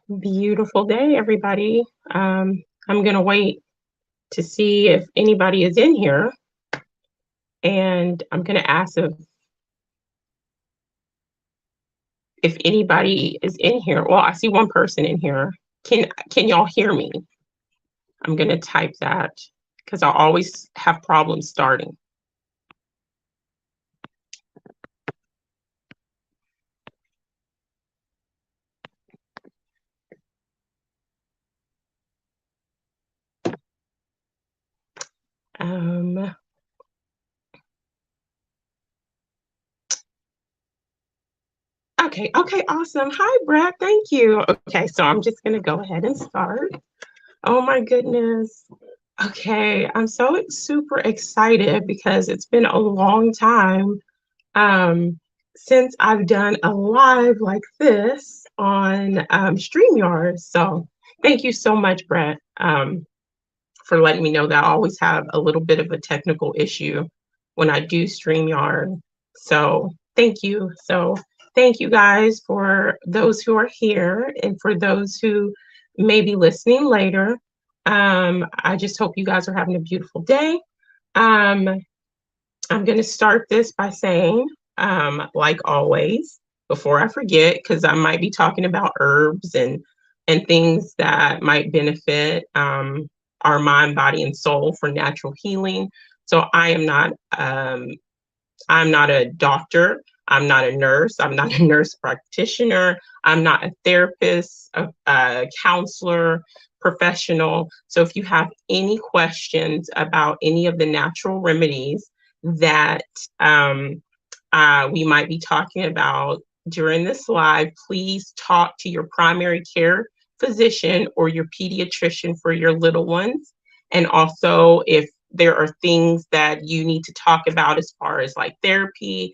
Beautiful day, everybody. I'm going to wait to see if anybody is in here, and I'm going to ask if anybody is in here. Well, I see one person in here. Can y'all hear me? I'm going to type that because I always have problems starting. Um, okay, awesome. Hi, Brad. Thank you. Okay, so I'm just going to go ahead and start. Oh my goodness. Okay, I'm so super excited because it's been a long time um, since I've done a live like this on StreamYard. So thank you so much, Brett, for letting me know that I always have a little bit of a technical issue when I do StreamYard. So thank you. So thank you guys for those who are here and for those who may be listening later. I just hope you guys are having a beautiful day. Um, I'm going to start this by saying, like always, before I forget, because I might be talking about herbs and things that might benefit our mind, body, and soul for natural healing. So I'm not a doctor. I'm not a nurse. I'm not a nurse practitioner. I'm not a therapist, a counselor, professional. So if you have any questions about any of the natural remedies that we might be talking about during this live, please talk to your primary care physician or your pediatrician for your little ones. And also, if there are things that you need to talk about as far as like therapy,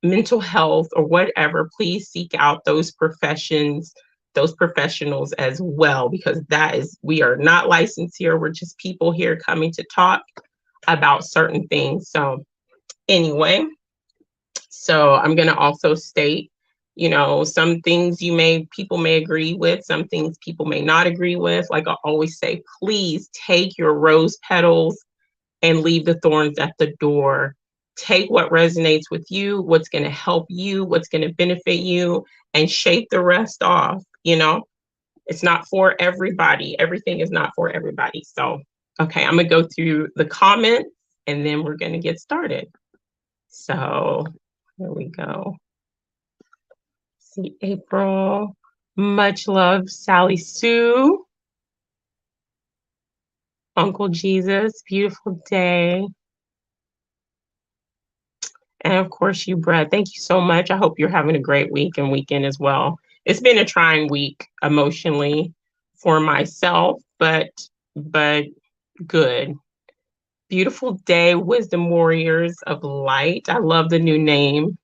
mental health, or whatever, please seek out those professionals as well, because we are not licensed here. We're just people here coming to talk about certain things. So anyway, so I'm going to also state, some things people may agree with, some things people may not agree with. Like I always say, please take your rose petals and leave the thorns at the door. Take what resonates with you, what's going to help you, what's going to benefit you, and shake the rest off. It's not for everybody. Everything is not for everybody. So, okay, I'm going to go through the comments and then we're going to get started. So, here we go. See April. Much love, Sally Sue. Uncle Jesus, beautiful day. And of course, you, Brett. Thank you so much. I hope you're having a great week and weekend as well. It's been a trying week emotionally for myself, but good. Beautiful day, Wisdom Warriors of Light. I love the new name.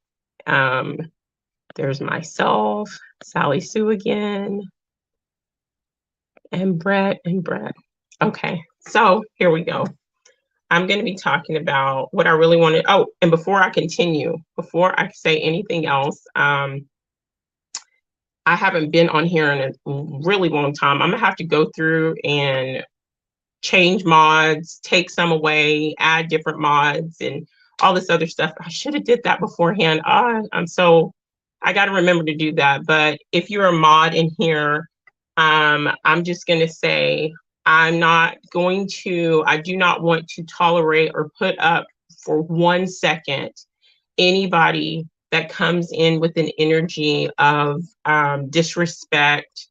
There's myself, Sally Sue again, and Brett. Okay, so here we go. I'm going to be talking about what I really wanted. Oh, and before I continue, before I say anything else, I haven't been on here in a really long time. I'm going to have to go through and change mods, take some away, add different mods, and all this other stuff. I should have did that beforehand. I got to remember to do that. But if you're a mod in here, I'm just going to say, I do not want to tolerate or put up for 1 second anybody that comes in with an energy of disrespect,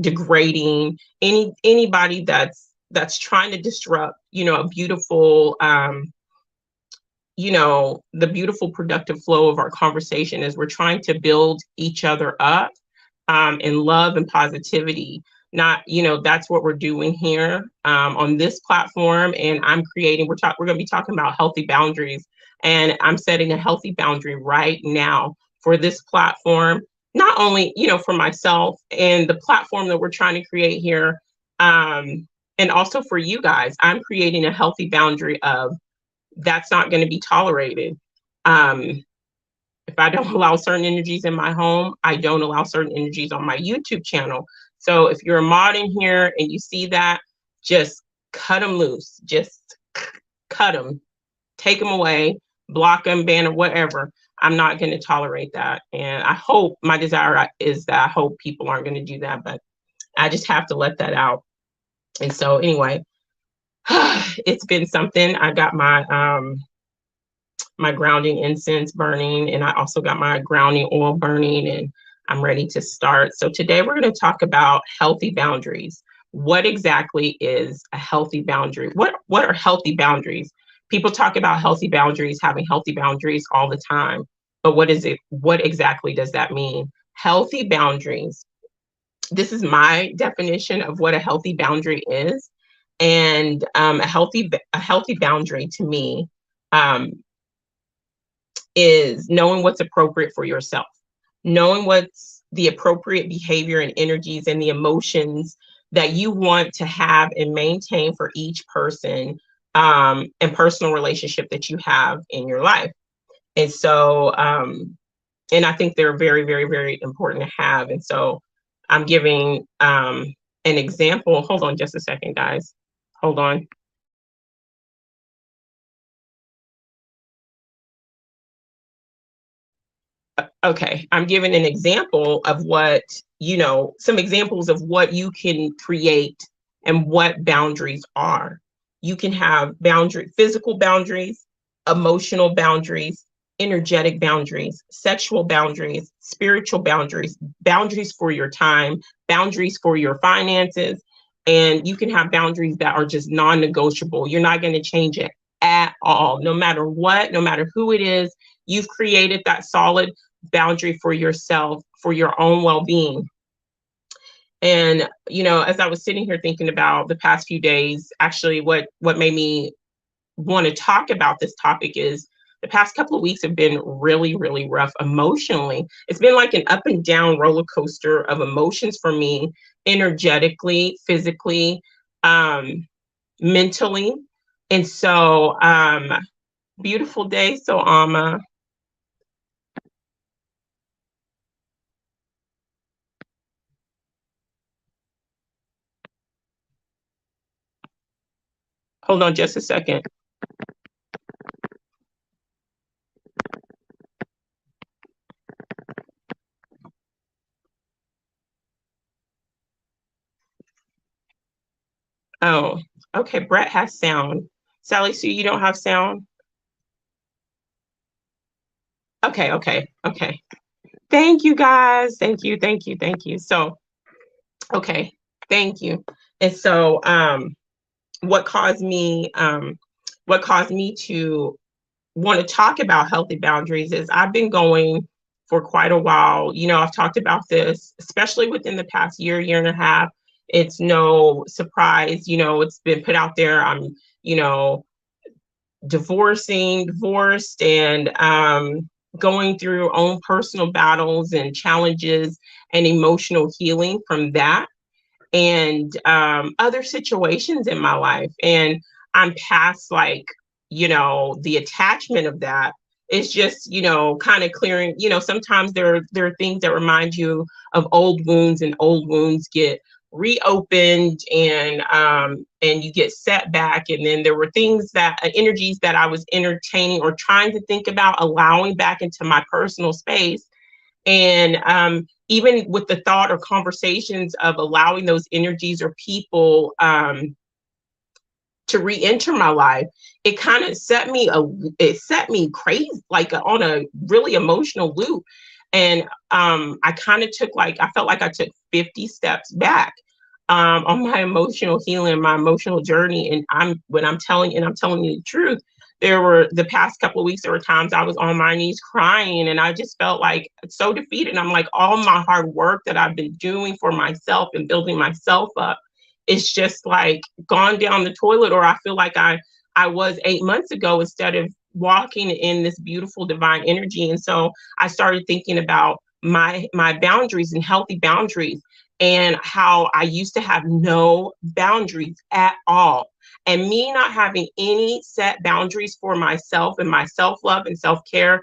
degrading, anybody that's trying to disrupt, a beautiful, the beautiful productive flow of our conversation as we're trying to build each other up in love and positivity. Not, that's what we're doing here on this platform. And we're going to be talking about healthy boundaries. And I'm setting a healthy boundary right now for this platform, not only, for myself and the platform that we're trying to create here. And also for you guys, I'm creating a healthy boundary of that's not going to be tolerated. If I don't allow certain energies in my home, I don't allow certain energies on my YouTube channel. So if you're a mod in here and you see that, just cut them loose. Just cut them, take them away, block them, ban them, whatever. I'm not going to tolerate that. And I hope, my desire is that I hope people aren't going to do that, but I just have to let that out. And so anyway, it's been something. I got my grounding incense burning, and I also got my grounding oil burning, and I'm ready to start. So today we're going to talk about healthy boundaries. What exactly is a healthy boundary? What are healthy boundaries? People talk about healthy boundaries, having healthy boundaries all the time, but what is it? What exactly does that mean? Healthy boundaries. This is my definition of what a healthy boundary is, and a healthy boundary to me um, is knowing what's appropriate for yourself, knowing what's the appropriate behavior and energies and the emotions that you want to have and maintain for each person and personal relationship that you have in your life. And so, and I think they're very, very, very important to have. And so I'm giving an example. Hold on just a second, guys. Hold on. Okay, I'm giving an example of what, some examples of what you can create and what boundaries are. You can have physical boundaries, emotional boundaries, energetic boundaries, sexual boundaries, spiritual boundaries, boundaries for your time, boundaries for your finances, and you can have boundaries that are just non-negotiable. You're not going to change it at all, no matter what, no matter who it is. You've created that solid boundary for yourself, for your own well-being. And as I was sitting here thinking about the past few days, actually what made me want to talk about this topic is the past couple of weeks have been really, really rough emotionally. It's been like an up and down roller coaster of emotions for me, energetically, physically, mentally. And so beautiful day, so Alma. Hold on just a second. Oh, okay. Brett has sound. Sally Sue, you don't have sound? Okay, okay, okay. Thank you guys. Thank you, thank you, thank you. So, okay, thank you. And so what caused me to want to talk about healthy boundaries is I've been going for quite a while. I've talked about this, especially within the past year and a half. It's no surprise, it's been put out there. I'm, divorced, and going through own personal battles and challenges and emotional healing from that, and other situations in my life. And I'm past the attachment of that. It's just, kind of clearing, sometimes there are things that remind you of old wounds, and old wounds get reopened, and you get set back. And then there were things that energies that I was entertaining or trying to think about allowing back into my personal space. And even with the thought or conversations of allowing those energies or people to re-enter my life, it kind of set me crazy, like on a really emotional loop. And I kind of I felt like I took 50 steps back on my emotional healing, my emotional journey. And I'm telling you the truth. There were the past couple of weeks, there were times I was on my knees crying, and I just felt like so defeated. I'm like, all my hard work that I've been doing for myself and building myself up, it's just like gone down the toilet. Or I feel like I was 8 months ago, instead of walking in this beautiful divine energy. And so I started thinking about my boundaries and healthy boundaries, and how I used to have no boundaries at all. And me not having any set boundaries for myself and my self-love and self-care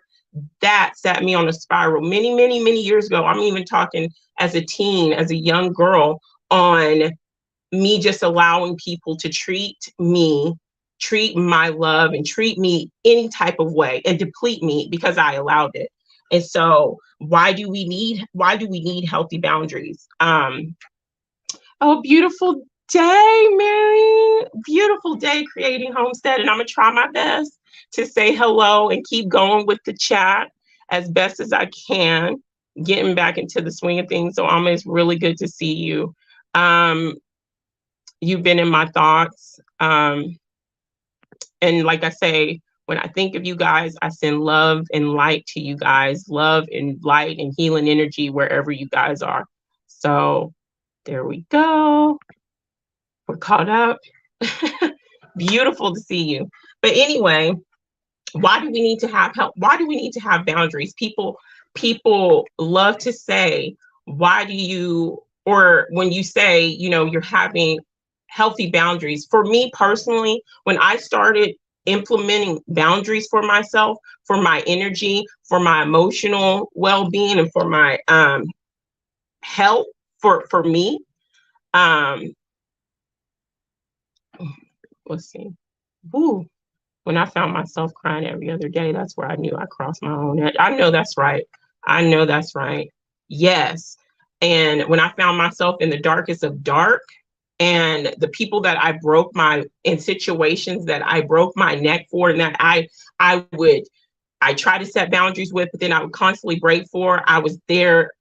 that set me on a spiral many, many, many years ago. I'm even talking as a teen, as a young girl, on me just allowing people to treat my love, and treat me any type of way and deplete me because I allowed it. And so why do we need healthy boundaries? Oh, beautiful day, Mary. Beautiful day creating Homestead. And I'm going to try my best to say hello and keep going with the chat as best as I can, getting back into the swing of things. So, Alma, it's really good to see you. You've been in my thoughts. And like I say, when I think of you guys, I send love and light to you guys, love and light and healing energy wherever you guys are. So there we go. We're caught up. Beautiful to see you. But anyway, why do we need to have help? Why do we need to have boundaries? People love to say, why do you, or when you say, you're having healthy boundaries. For me personally, when I started implementing boundaries for myself, for my energy, for my emotional well-being, and for my health, for me, let's see. Ooh, when I found myself crying every other day, that's where I knew I crossed my own edge. I know that's right. I know that's right. Yes. And when I found myself in the darkest of dark, and the people that I broke in situations that I broke my neck for, and that I try to set boundaries with, but then I would constantly break for, I was there,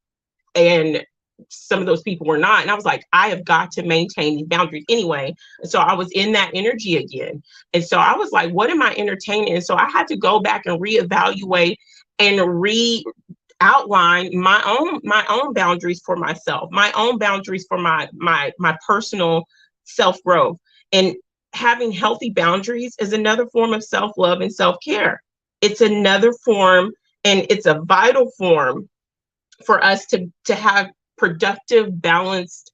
and some of those people were not. And I was like, I have got to maintain these boundaries anyway. And so I was in that energy again. And so I was like, what am I entertaining? And so I had to go back and reevaluate and outline my own boundaries for myself, my own boundaries for my personal self-growth. And having healthy boundaries is another form of self-love and self-care. It's another form, and it's a vital form for us to have productive, balanced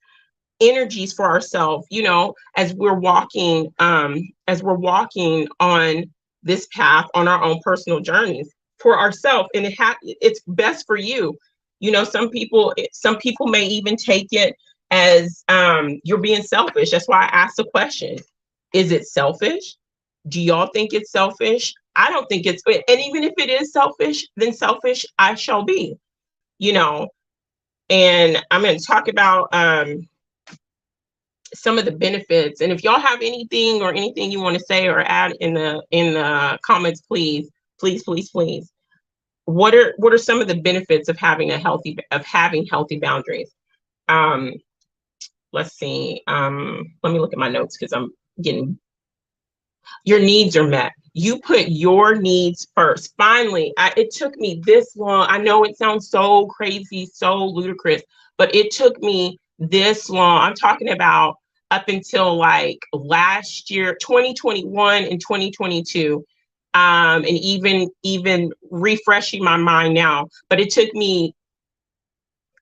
energies for ourselves, as we're walking on this path, on our own personal journeys for ourselves. And it's best for you. Some people may even take it as you're being selfish. That's why I asked the question, is it selfish? Do y'all think it's selfish? I don't think it's, and even if it is selfish, then selfish I shall be, and I'm going to talk about some of the benefits. And if y'all have anything you want to say or add in the comments, please. What are some of the benefits of having healthy boundaries? Let's see. Let me look at my notes because I'm getting. Your needs are met. You put your needs first. Finally, it took me this long. I know it sounds so crazy, so ludicrous, but it took me this long. I'm talking about up until like last year, 2021 and 2022, and even refreshing my mind now. But it took me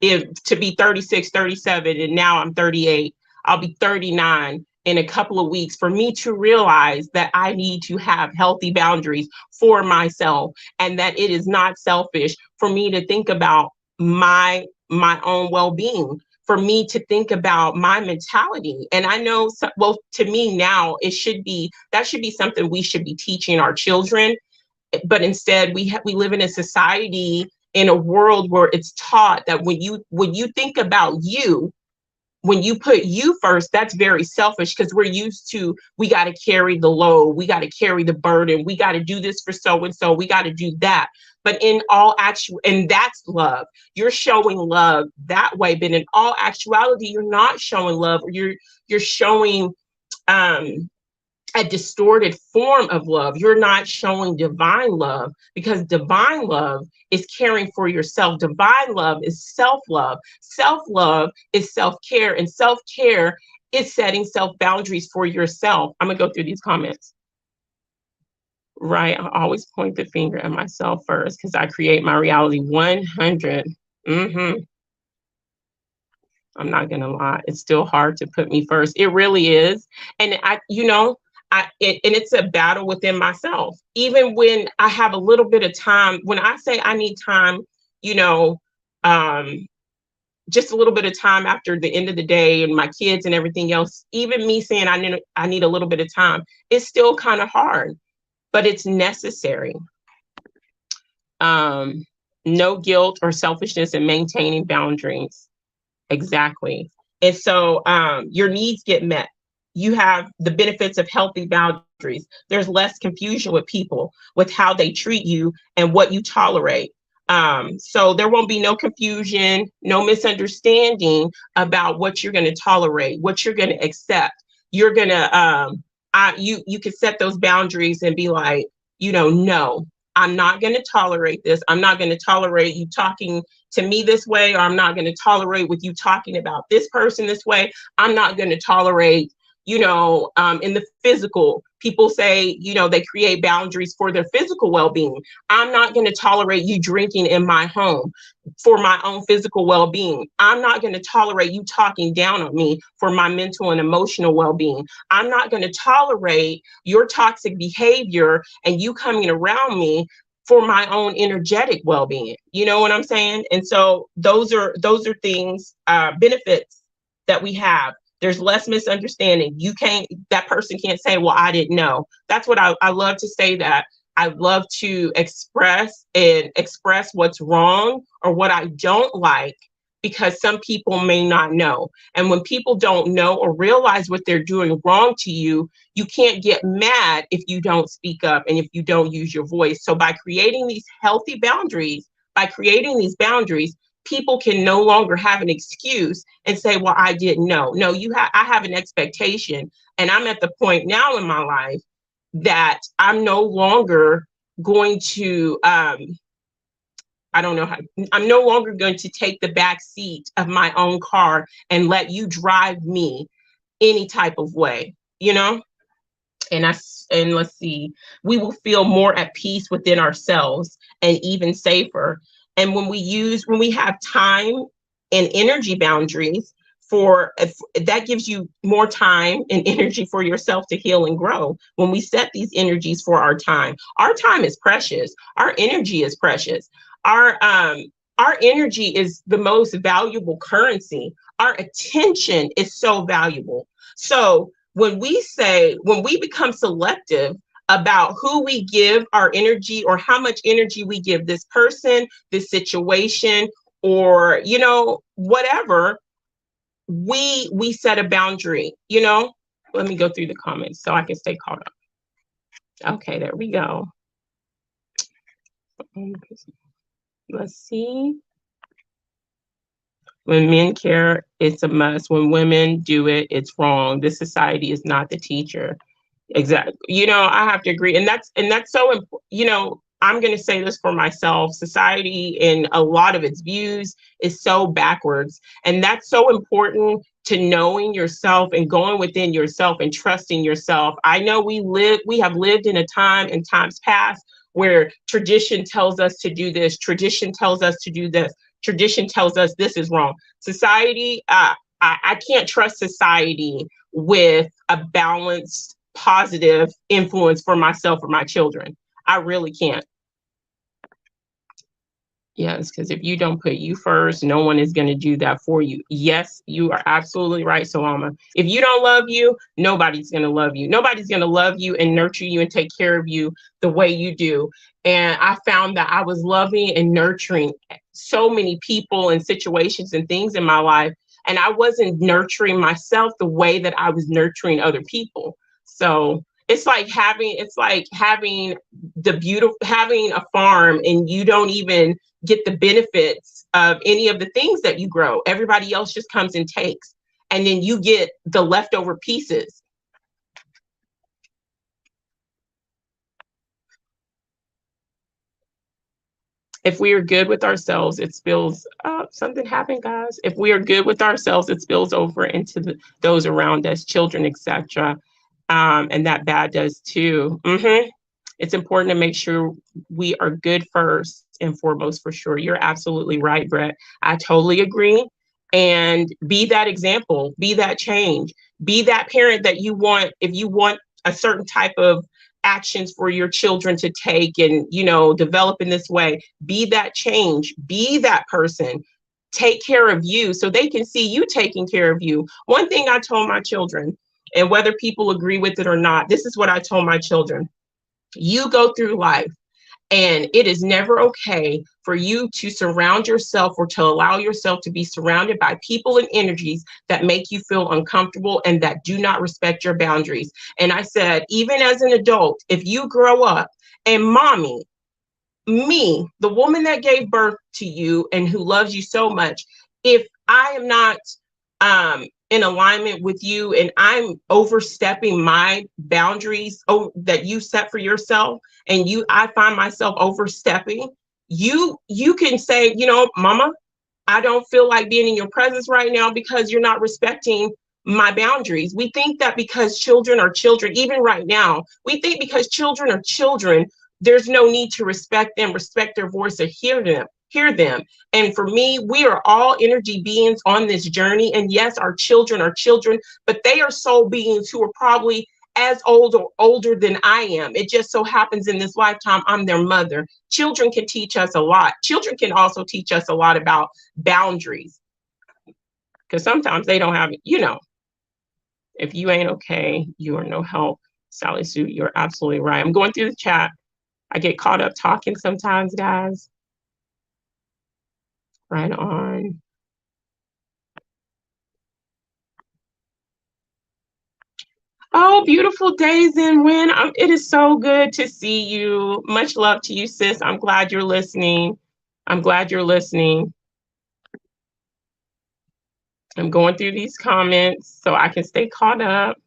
to be 36, 37, and now I'm 38. I'll be 39 in a couple of weeks, for me to realize that I need to have healthy boundaries for myself, and that it is not selfish for me to think about my own well-being, for me to think about my mentality. And I know, well, to me now, that should be something we should be teaching our children. But instead, we live in a society, in a world where it's taught that when you think about you, when you put you first, that's very selfish, because we're used to, we got to carry the load, we got to carry the burden, we got to do this for so and so, we got to do that. But and that's love. You're showing love that way, but in all actuality, you're not showing love. You're showing a distorted form of love. You're not showing divine love, because divine love is caring for yourself. Divine love is self-love. Self-love is self-care, and self-care is setting self-boundaries for yourself. I'm gonna go through these comments. Right, I always point the finger at myself first because I create my reality. 100. I'm not gonna lie, it's still hard to put me first. It really is. And and it's a battle within myself. Even when I have a little bit of time, when I say I need time, you know, um, just a little bit of time after the end of the day and my kids and everything else, even me saying I need a little bit of time, it's still kind of hard, but it's necessary. Um, no guilt or selfishness in maintaining boundaries. Exactly. And so your needs get met. You have the benefits of healthy boundaries. There's less confusion with people, with how they treat you and what you tolerate. So there won't be no confusion, no misunderstanding about what you're going to tolerate, what you're going to accept. You're going to, you can set those boundaries and be like, no, I'm not going to tolerate this. I'm not going to tolerate you talking to me this way, or I'm not going to tolerate with you talking about this person this way. I'm not going to tolerate, in the physical, people say, they create boundaries for their physical well-being. I'm not going to tolerate you drinking in my home for my own physical well-being. I'm not going to tolerate you talking down on me for my mental and emotional well-being. I'm not going to tolerate your toxic behavior and you coming around me for my own energetic well-being. You know what I'm saying? And so those are things, benefits that we have. There's less misunderstanding. That person can't say, well, I didn't know. That's what I love to say, that I love to express what's wrong or what I don't like, because some people may not know. And when people don't know or realize what they're doing wrong to you, you can't get mad if you don't speak up and if you don't use your voice. So by creating these healthy boundaries, people can no longer have an excuse and say, well, I didn't know. No, I have an expectation. And I'm at the point now in my life that I'm no longer going to, I'm no longer going to take the back seat of my own car and let you drive me any type of way, And let's see, we will feel more at peace within ourselves and even safer. And when we have time and energy boundaries, that gives you more time and energy for yourself to heal and grow. When we set these energies for our time is precious. Our energy is precious. Our energy is the most valuable currency. Our attention is so valuable. So when we become selective about who we give our energy or how much energy we give this person, this situation, or, whatever, we set a boundary, Let me go through the comments so I can stay caught up. Okay, there we go. Let's see. When men care, it's a must. When women do it, it's wrong. This society is not the teacher. Exactly. I have to agree. And that's so important. I'm going to say this for myself. Society and a lot of its views is so backwards. And that's so important to knowing yourself and going within yourself and trusting yourself. I know we have lived in a time in times past where tradition tells us to do this. Tradition tells us to do this. Tradition tells us this is wrong. Society, I can't trust society with a balanced, positive influence for myself or my children. I really can't. Yes, because if you don't put you first, no one is going to do that for you. Yes, you are absolutely right, Salama. If you don't love you, nobody's going to love you. Nobody's going to love you and nurture you and take care of you the way you do. And I found that I was loving and nurturing so many people and situations and things in my life. And I wasn't nurturing myself the way that I was nurturing other people. So it's like having having a farm and you don't even get the benefits of any of the things that you grow. Everybody else just comes and takes, and then you get the leftover pieces. If we are good with ourselves, it spills. Something happened, guys. If we are good with ourselves, it spills over into those around us, children, etc. And that bad does too. It's important to make sure we are good first and foremost, for sure. You're absolutely right, Brett. I totally agree. And be that example, be that change, be that parent that you want. If you want a certain type of actions for your children to take and, you know, develop in this way. Be that change, be that person. Take care of you so they can see you taking care of you. One thing I told my children, and whether people agree with it or not, this is what I told my children. You go through life, and it is never okay for you to surround yourself or to allow yourself to be surrounded by people and energies that make you feel uncomfortable and that do not respect your boundaries. And I said, even as an adult, if you grow up and mommy, me, the woman that gave birth to you and who loves you so much, if I am not in alignment with you and I'm overstepping my boundaries that you set for yourself, and I find myself overstepping, you can say, you know, mama, I don't feel like being in your presence right now because you're not respecting my boundaries. We think that because children are children, even right now, we think because children are children, there's no need to respect them, respect their voice, or hear them. And for me, we are all energy beings on this journey. And yes, our children are children, but they are soul beings who are probably as old or older than I am. It just so happens in this lifetime, I'm their mother. Children can teach us a lot. Children can also teach us a lot about boundaries, because sometimes they don't have, you know, if you ain't okay, you are no help. Sally Sue, you're absolutely right. I'm going through the chat. I get caught up talking sometimes, guys. Right on. Oh, beautiful days and when it is so good to see you. Much love to you, sis. I'm glad you're listening. I'm glad you're listening. I'm going through these comments so I can stay caught up.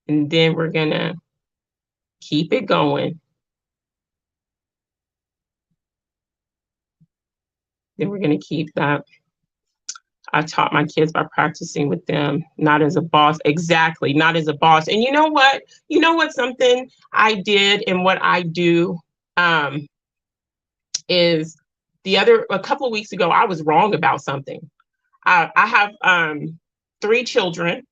And then we're going to keep it going. Then we're going to keep that. I taught my kids by practicing with them, not as a boss. Exactly, not as a boss. And you know what? You know what? Something I did and what I do is a couple of weeks ago, I was wrong about something. I have 3 children,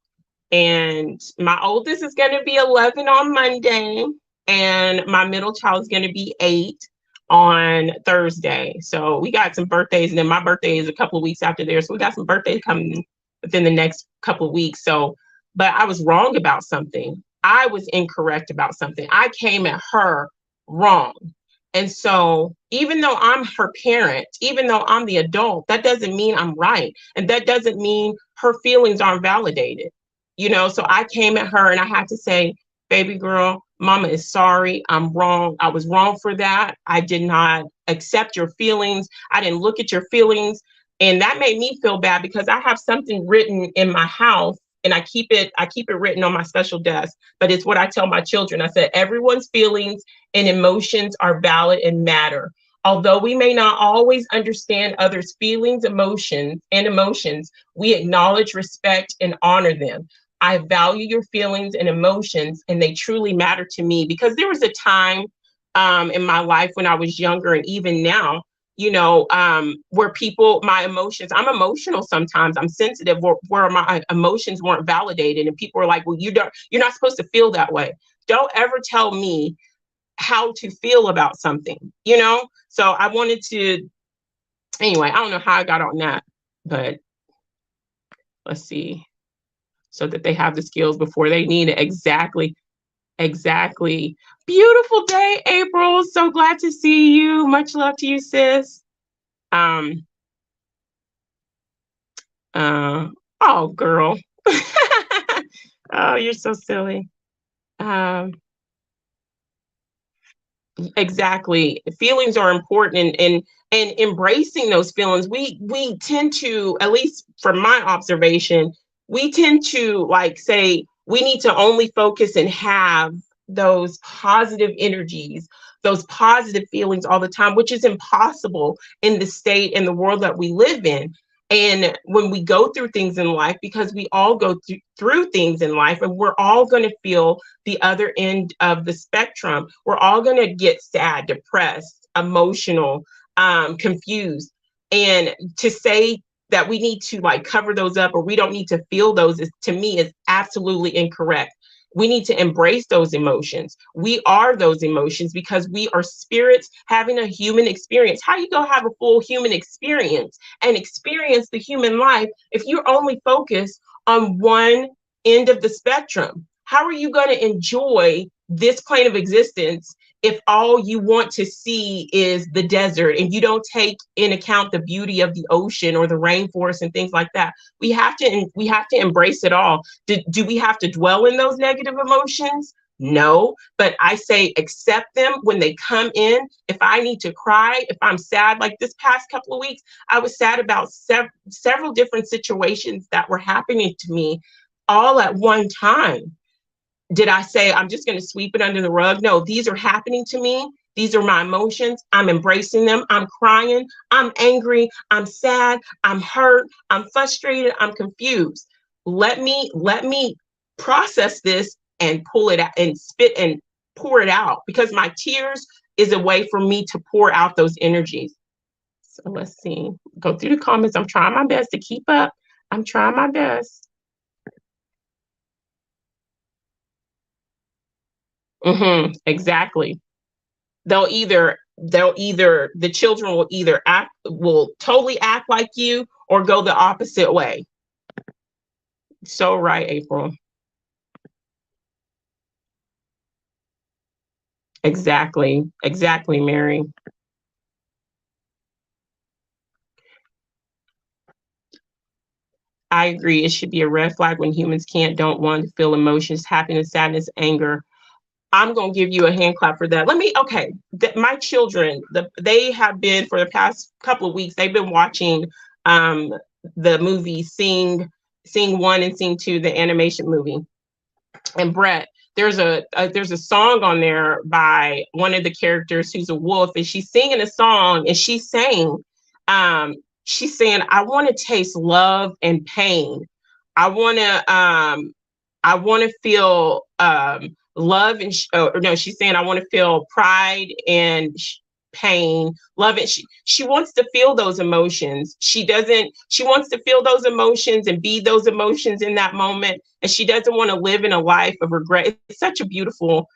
and my oldest is going to be 11 on Monday, and my middle child is going to be 8 on Thursday. So we got some birthdays, and then my birthday is a couple of weeks after there. So we got some birthdays coming within the next couple of weeks. So, but I was wrong about something. I was incorrect about something. I came at her wrong. And so even though I'm her parent, even though I'm the adult, that doesn't mean I'm right. And that doesn't mean her feelings aren't validated. You know, so I came at her and I had to say, baby girl, mama is sorry. I'm wrong. I was wrong for that. I did not accept your feelings. I didn't look at your feelings. And that made me feel bad because I have something written in my house, and I keep it written on my special desk. But it's what I tell my children. I said, everyone's feelings and emotions are valid and matter. Although we may not always understand others' feelings, emotions, we acknowledge, respect, and honor them. I value your feelings and emotions, and they truly matter to me, because there was a time in my life when I was younger, and even now, you know, where my emotions, I'm emotional sometimes, I'm sensitive, where my emotions weren't validated, and people were like, well, you're not supposed to feel that way. Don't ever tell me how to feel about something, you know? So I wanted to, anyway, I don't know how I got on that, but let's see. So that they have the skills before they need it. Exactly. Beautiful day, April. So glad to see you. Much love to you, sis. Oh, girl. Oh, you're so silly. Exactly. Feelings are important, and embracing those feelings. We tend to, at least from my observation, we tend to like say we need to only focus and have those positive energies, those positive feelings all the time, which is impossible in the state and the world that we live in. And when we go through things in life, because we all go through things in life, and we're all going to feel the other end of the spectrum. We're all going to get sad, depressed, emotional, confused. And to say that we need to like cover those up, or we don't need to feel those, is, to me, is absolutely incorrect. We need to embrace those emotions. We are those emotions because we are spirits having a human experience. How you gonna have a full human experience and experience the human life if you're only focused on one end of the spectrum? How are you going to enjoy this plane of existence if all you want to see is the desert and you don't take in account the beauty of the ocean or the rainforest and things like that? We have to embrace it all. Do we have to dwell in those negative emotions? No, but I say accept them when they come in. If I need to cry, if I'm sad, like this past couple of weeks, I was sad about several different situations that were happening to me all at one time. Did I say I'm just going to sweep it under the rug? No, these are happening to me. These are my emotions. I'm embracing them. I'm crying. I'm angry. I'm sad. I'm hurt. I'm frustrated. I'm confused. Let me process this and pull it out and spit and pour it out, because my tears is a way for me to pour out those energies. So let's see. Go through the comments. I'm trying my best to keep up. I'm trying my best. Exactly. The children will either will totally act like you or go the opposite way. So right, April. Exactly, Mary. I agree. It should be a red flag when humans don't want to feel emotions, happiness, sadness, anger. I'm going to give you a hand clap for that. Okay, my children, they have been, for the past couple of weeks, they've been watching um, the movie Sing 1 and Sing 2, the animation movie. And Brett, there's a song on there by one of the characters who's a wolf, and she's singing a song, and um, she's saying, I want to taste love and pain. I want to feel love and or no, she's saying I want to feel pride and pain, love it. She wants to feel those emotions. She wants to feel those emotions and be those emotions in that moment, and she doesn't want to live in a life of regret. It's such a beautiful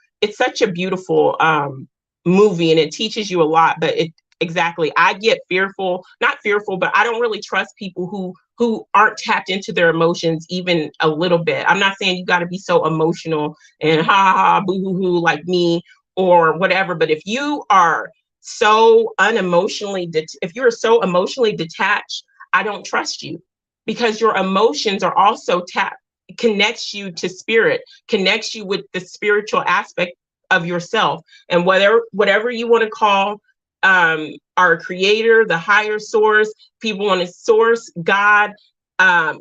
movie, and it teaches you a lot. But it exactly, I get fearful, not fearful, but I don't really trust people who aren't tapped into their emotions even a little bit. I'm not saying you got to be so emotional and ha ha ha boo hoo hoo like me or whatever, but if you are so if you're so emotionally detached, I don't trust you, because your emotions are also connects you to spirit, connects you with the spiritual aspect of yourself, and whatever you want to call our creator, the higher source. People want to source God,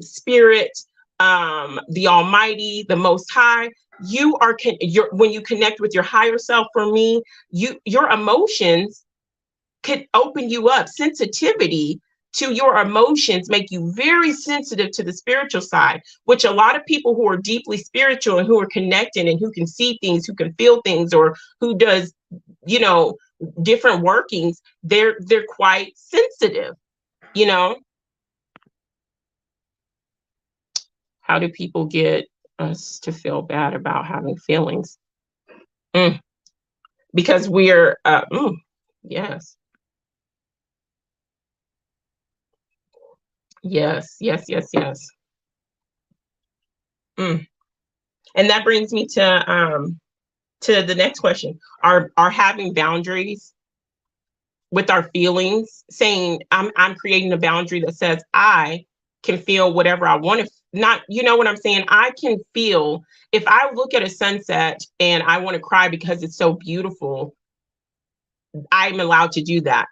spirit, the Almighty, the Most High. When you connect with your higher self. For me, your emotions could open you up. Sensitivity to your emotions make you very sensitive to the spiritual side, which a lot of people who are deeply spiritual and who are connected and who can see things, who can feel things, or who does, different workings, they're quite sensitive. How do people get us to feel bad about having feelings? Because we're yes. Yes. And that brings me to the next question. Are having boundaries with our feelings, saying I'm creating a boundary that says I can feel whatever I want to, not, you know what I'm saying? I can feel, if I look at a sunset and I want to cry because it's so beautiful, I'm allowed to do that.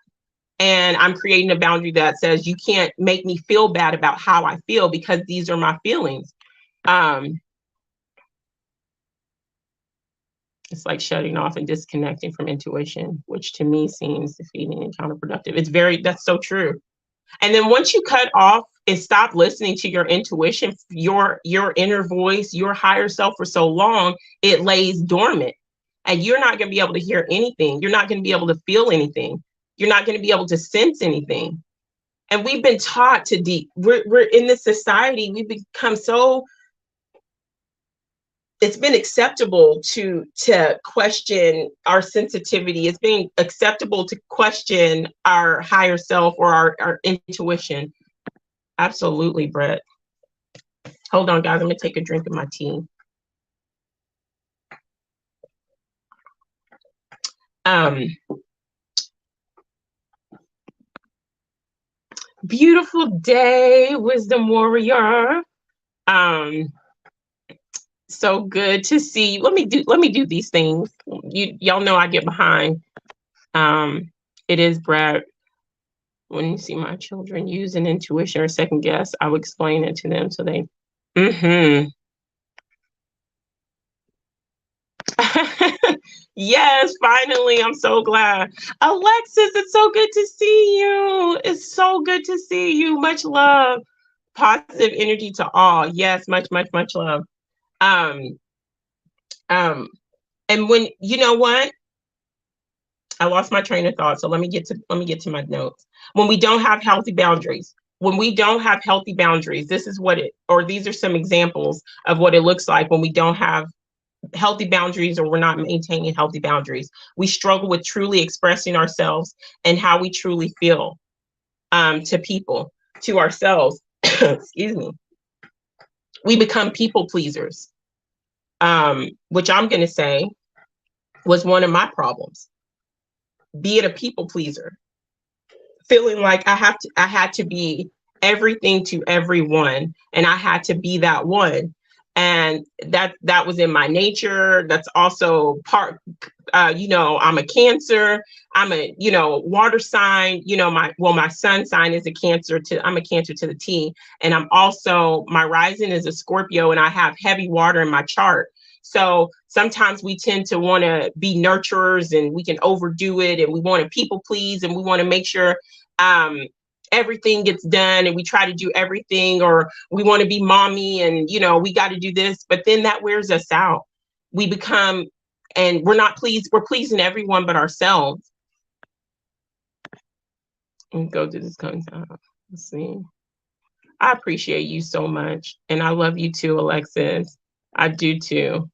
And I'm creating a boundary that says you can't make me feel bad about how I feel, because these are my feelings. It's like shutting off and disconnecting from intuition, which to me seems defeating and counterproductive. That's so true. And then once you cut off and stop listening to your intuition, your inner voice, your higher self, for so long, it lays dormant, and you're not going to be able to hear anything. You're not going to be able to feel anything. You're not going to be able to sense anything. And we've been taught to we're in this society, we've become so, it's been acceptable to question our sensitivity. It's being acceptable to question our higher self or our intuition. Absolutely, Brett. Hold on, guys. I'm gonna take a drink of my tea. Beautiful day, wisdom warrior. So good to see you. Let me do these things. Y'all know I get behind. It is Brad. When you see my children use an intuition or second guess, I will explain it to them so they Yes, finally. I'm so glad. Alexis, it's so good to see you. It's so good to see you. Much love. Positive energy to all. Yes, much, much, much love. Um, and when you know what? I lost my train of thought. So let me get to my notes. When we don't have healthy boundaries, this is what these are some examples of what it looks like when we don't have healthy boundaries or we're not maintaining healthy boundaries. We struggle with truly expressing ourselves and how we truly feel to people, to ourselves. Excuse me. We become people pleasers, which I'm going to say was one of my problems. Being a people pleaser, feeling like I had to be everything to everyone, and I had to be that one. And that was in my nature. That's also part, I'm a Cancer. I'm a, water sign, my sun sign is I'm a Cancer to the T. And I'm also, my rising is a Scorpio, and I have heavy water in my chart. So sometimes we tend to want to be nurturers, and we can overdo it, and we want to people please, and we want to make sure everything gets done, and we try to do everything, or we want to be mommy, and we got to do this, but then that wears us out. We become, and we're not pleased. We're pleasing everyone but ourselves. And go to this content. Let's see. I appreciate you so much, and I love you too, Alexis. I do too.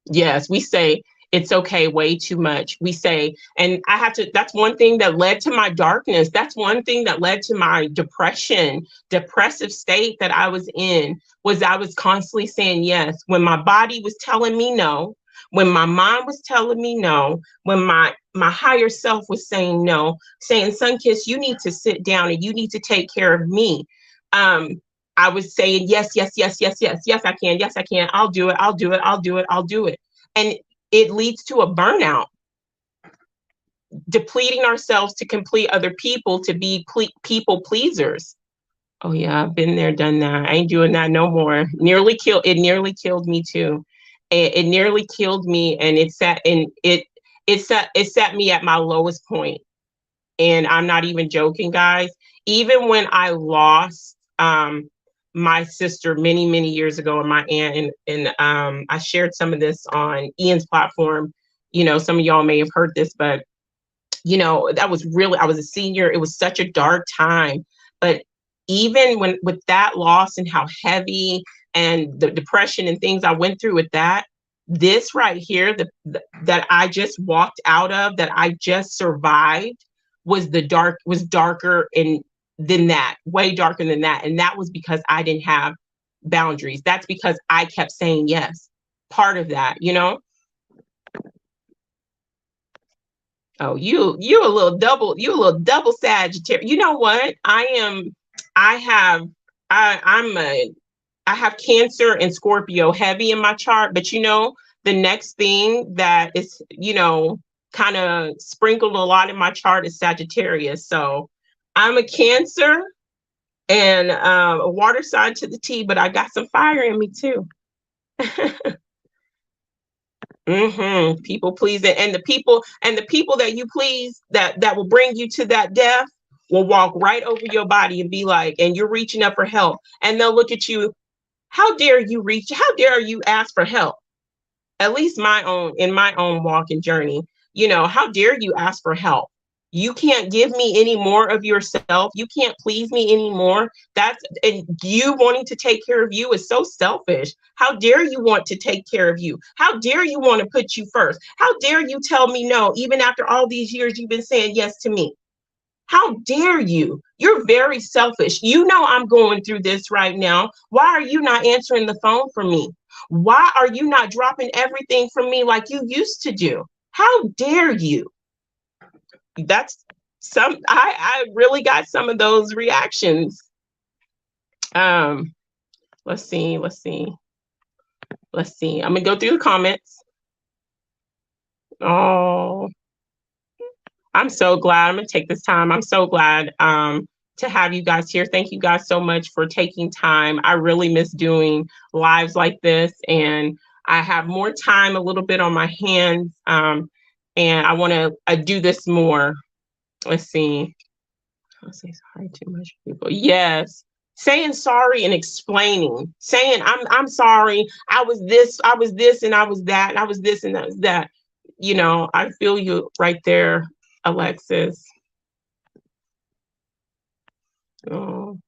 Yes, we say it's okay way too much. We say, and I have to, that's one thing that led to my darkness. That's one thing that led to my depressive state that I was in, was I was constantly saying yes when my body was telling me no, when my mind was telling me no, when my higher self was saying no, saying, Sunkissed, you need to sit down and you need to take care of me. I was saying yes, yes, yes, yes, yes, yes, I can, yes, I can, I'll do it, I'll do it, I'll do it, I'll do it. And it leads to a burnout, depleting ourselves to complete other people, to be people pleasers. Oh yeah, I've been there, done that. I ain't doing that no more. It nearly killed me too. It nearly killed me, and it set me at my lowest point. And I'm not even joking, guys. Even when I lost my sister many, many years ago, and my aunt, and I shared some of this on Ian's platform. Some of y'all may have heard this, but that was really, I was a senior. It was such a dark time. But even with that loss and how heavy and the depression and things I went through with that, this right here, that I just walked out of, that I just survived, was darker than that, way darker than that. And that was because I didn't have boundaries. That's because I kept saying yes. Part of that, Oh, you a little double Sagittarius. You know what? I have Cancer and Scorpio heavy in my chart, but the next thing that is, kind of sprinkled a lot in my chart is Sagittarius. So I'm a Cancer and a water sign to the T, but I got some fire in me too. People pleasing, and the people that you please, that will bring you to that death, will walk right over your body and be like, and you're reaching up for help, and they'll look at you. How dare you ask for help? At least in my own walk and journey, how dare you ask for help? You can't give me any more of yourself. You can't please me anymore. And you wanting to take care of you is so selfish. How dare you want to take care of you? How dare you want to put you first? How dare you tell me no, even after all these years you've been saying yes to me? How dare you? You're very selfish. You know I'm going through this right now. Why are you not answering the phone for me? Why are you not dropping everything for me like you used to do? How dare you? That's I really got some of those reactions. Let's see. I'm gonna go through the comments. Oh, I'm so glad. I'm gonna take this time. I'm so glad to have you guys here. Thank you guys so much for taking time. I really miss doing lives like this, and I have more time, a little bit on my hands, and I want to do this more. Let's see. I'll say sorry to much people. Yes. Saying sorry and explaining, saying I'm sorry, I was this and I was that, and I was this and that was that. You know, I feel you right there, Alexis. Oh.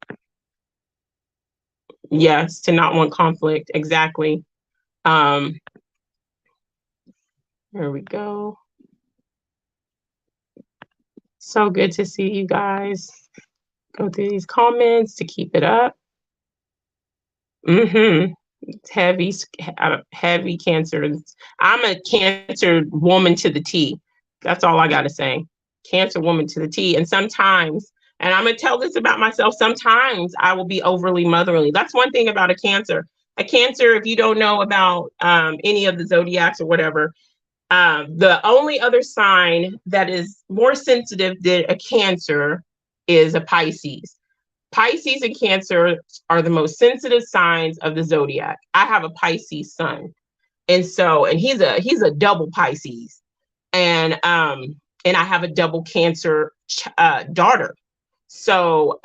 Yes, to not want conflict. Exactly. Here we go. So good to see you guys. Go through these comments to keep it up. It's heavy cancer. I'm a cancer woman to the T. That's all I got to say. Cancer woman to the T. And sometimes, and I'm going to tell this about myself, sometimes I will be overly motherly. That's one thing about a cancer. A cancer, if you don't know about any of the zodiacs or whatever, the only other sign that is more sensitive than a cancer is a Pisces. Pisces and Cancer are the most sensitive signs of the zodiac. I have a Pisces son, and he's a double Pisces, and I have a double Cancer daughter. So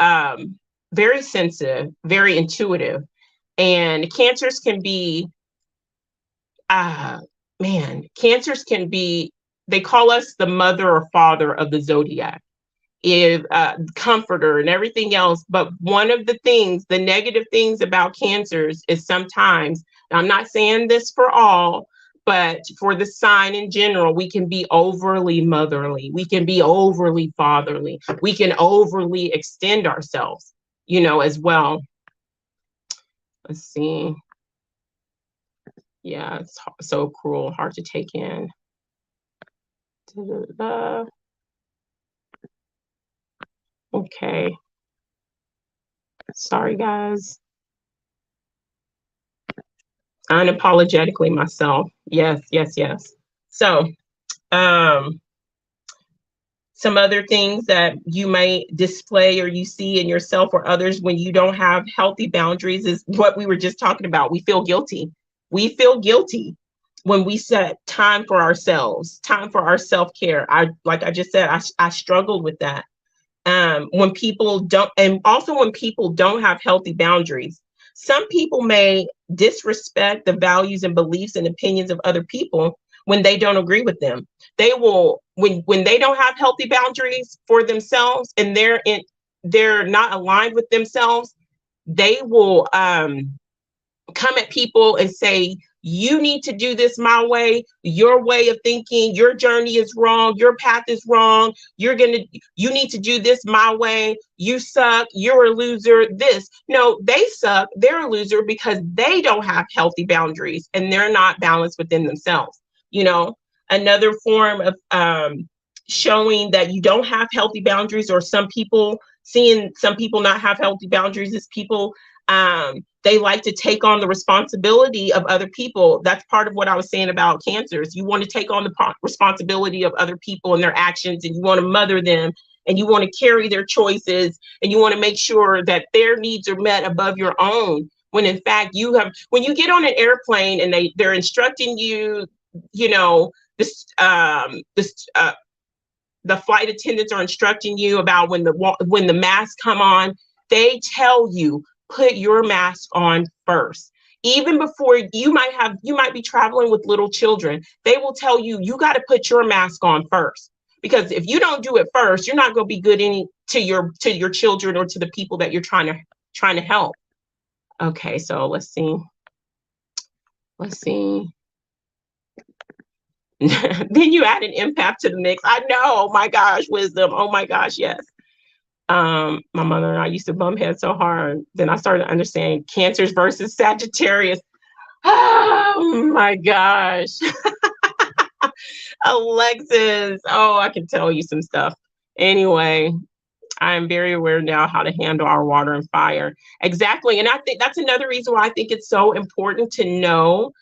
very sensitive, very intuitive, and cancers can be, cancers can be. They call us the mother or father of the zodiac. Is comforter and everything else. But one of the things, the negative things about cancers is sometimes, I'm not saying this for all, but for the sign in general, we can be overly motherly. We can be overly fatherly. We can overly extend ourselves, as well. Let's see. Yeah, it's so cruel, hard to take in. Okay. Sorry, guys. Unapologetically myself. Yes. So, some other things that you might display or you see in yourself or others when you don't have healthy boundaries is what we were just talking about. We feel guilty. We feel guilty when we set time for ourselves, time for our self-care. Like I just said, I struggled with that. When people don't, and also when people don't have healthy boundaries, some people may disrespect the values and beliefs and opinions of other people when they don't agree with them. They will, when they don't have healthy boundaries for themselves and they're not aligned with themselves, they will come at people and say, you need to do this my way, your way of thinking, your journey is wrong, your path is wrong, you need to do this my way, you suck, you're a loser, this. No, they suck, they're a loser because they don't have healthy boundaries and they're not balanced within themselves. Another form of showing that you don't have healthy boundaries, or seeing some people not have healthy boundaries, is people, they like to take on the responsibility of other people. That's part of what I was saying about cancers. You want to take on the responsibility of other people and their actions, and you want to mother them, and you want to carry their choices, and you want to make sure that their needs are met above your own. When in fact, when you get on an airplane and they're instructing you, the flight attendants are instructing you about when the masks come on, they tell you, put your mask on first. Even before you might be traveling with little children, they will tell you, you got to put your mask on first, Because if you don't do it first, you're not going to be good to your children or to the people that you're trying to help. Okay, so let's see. Then you add an empath to the mix. I know. Oh my gosh, wisdom. Oh my gosh, yes. My mother and I used to bump heads so hard. Then I started understanding Cancers versus Sagittarius. Oh my gosh. Alexis. Oh, I can tell you some stuff. Anyway, I'm very aware now how to handle our water and fire. Exactly. And I think that's another reason why I think it's so important to know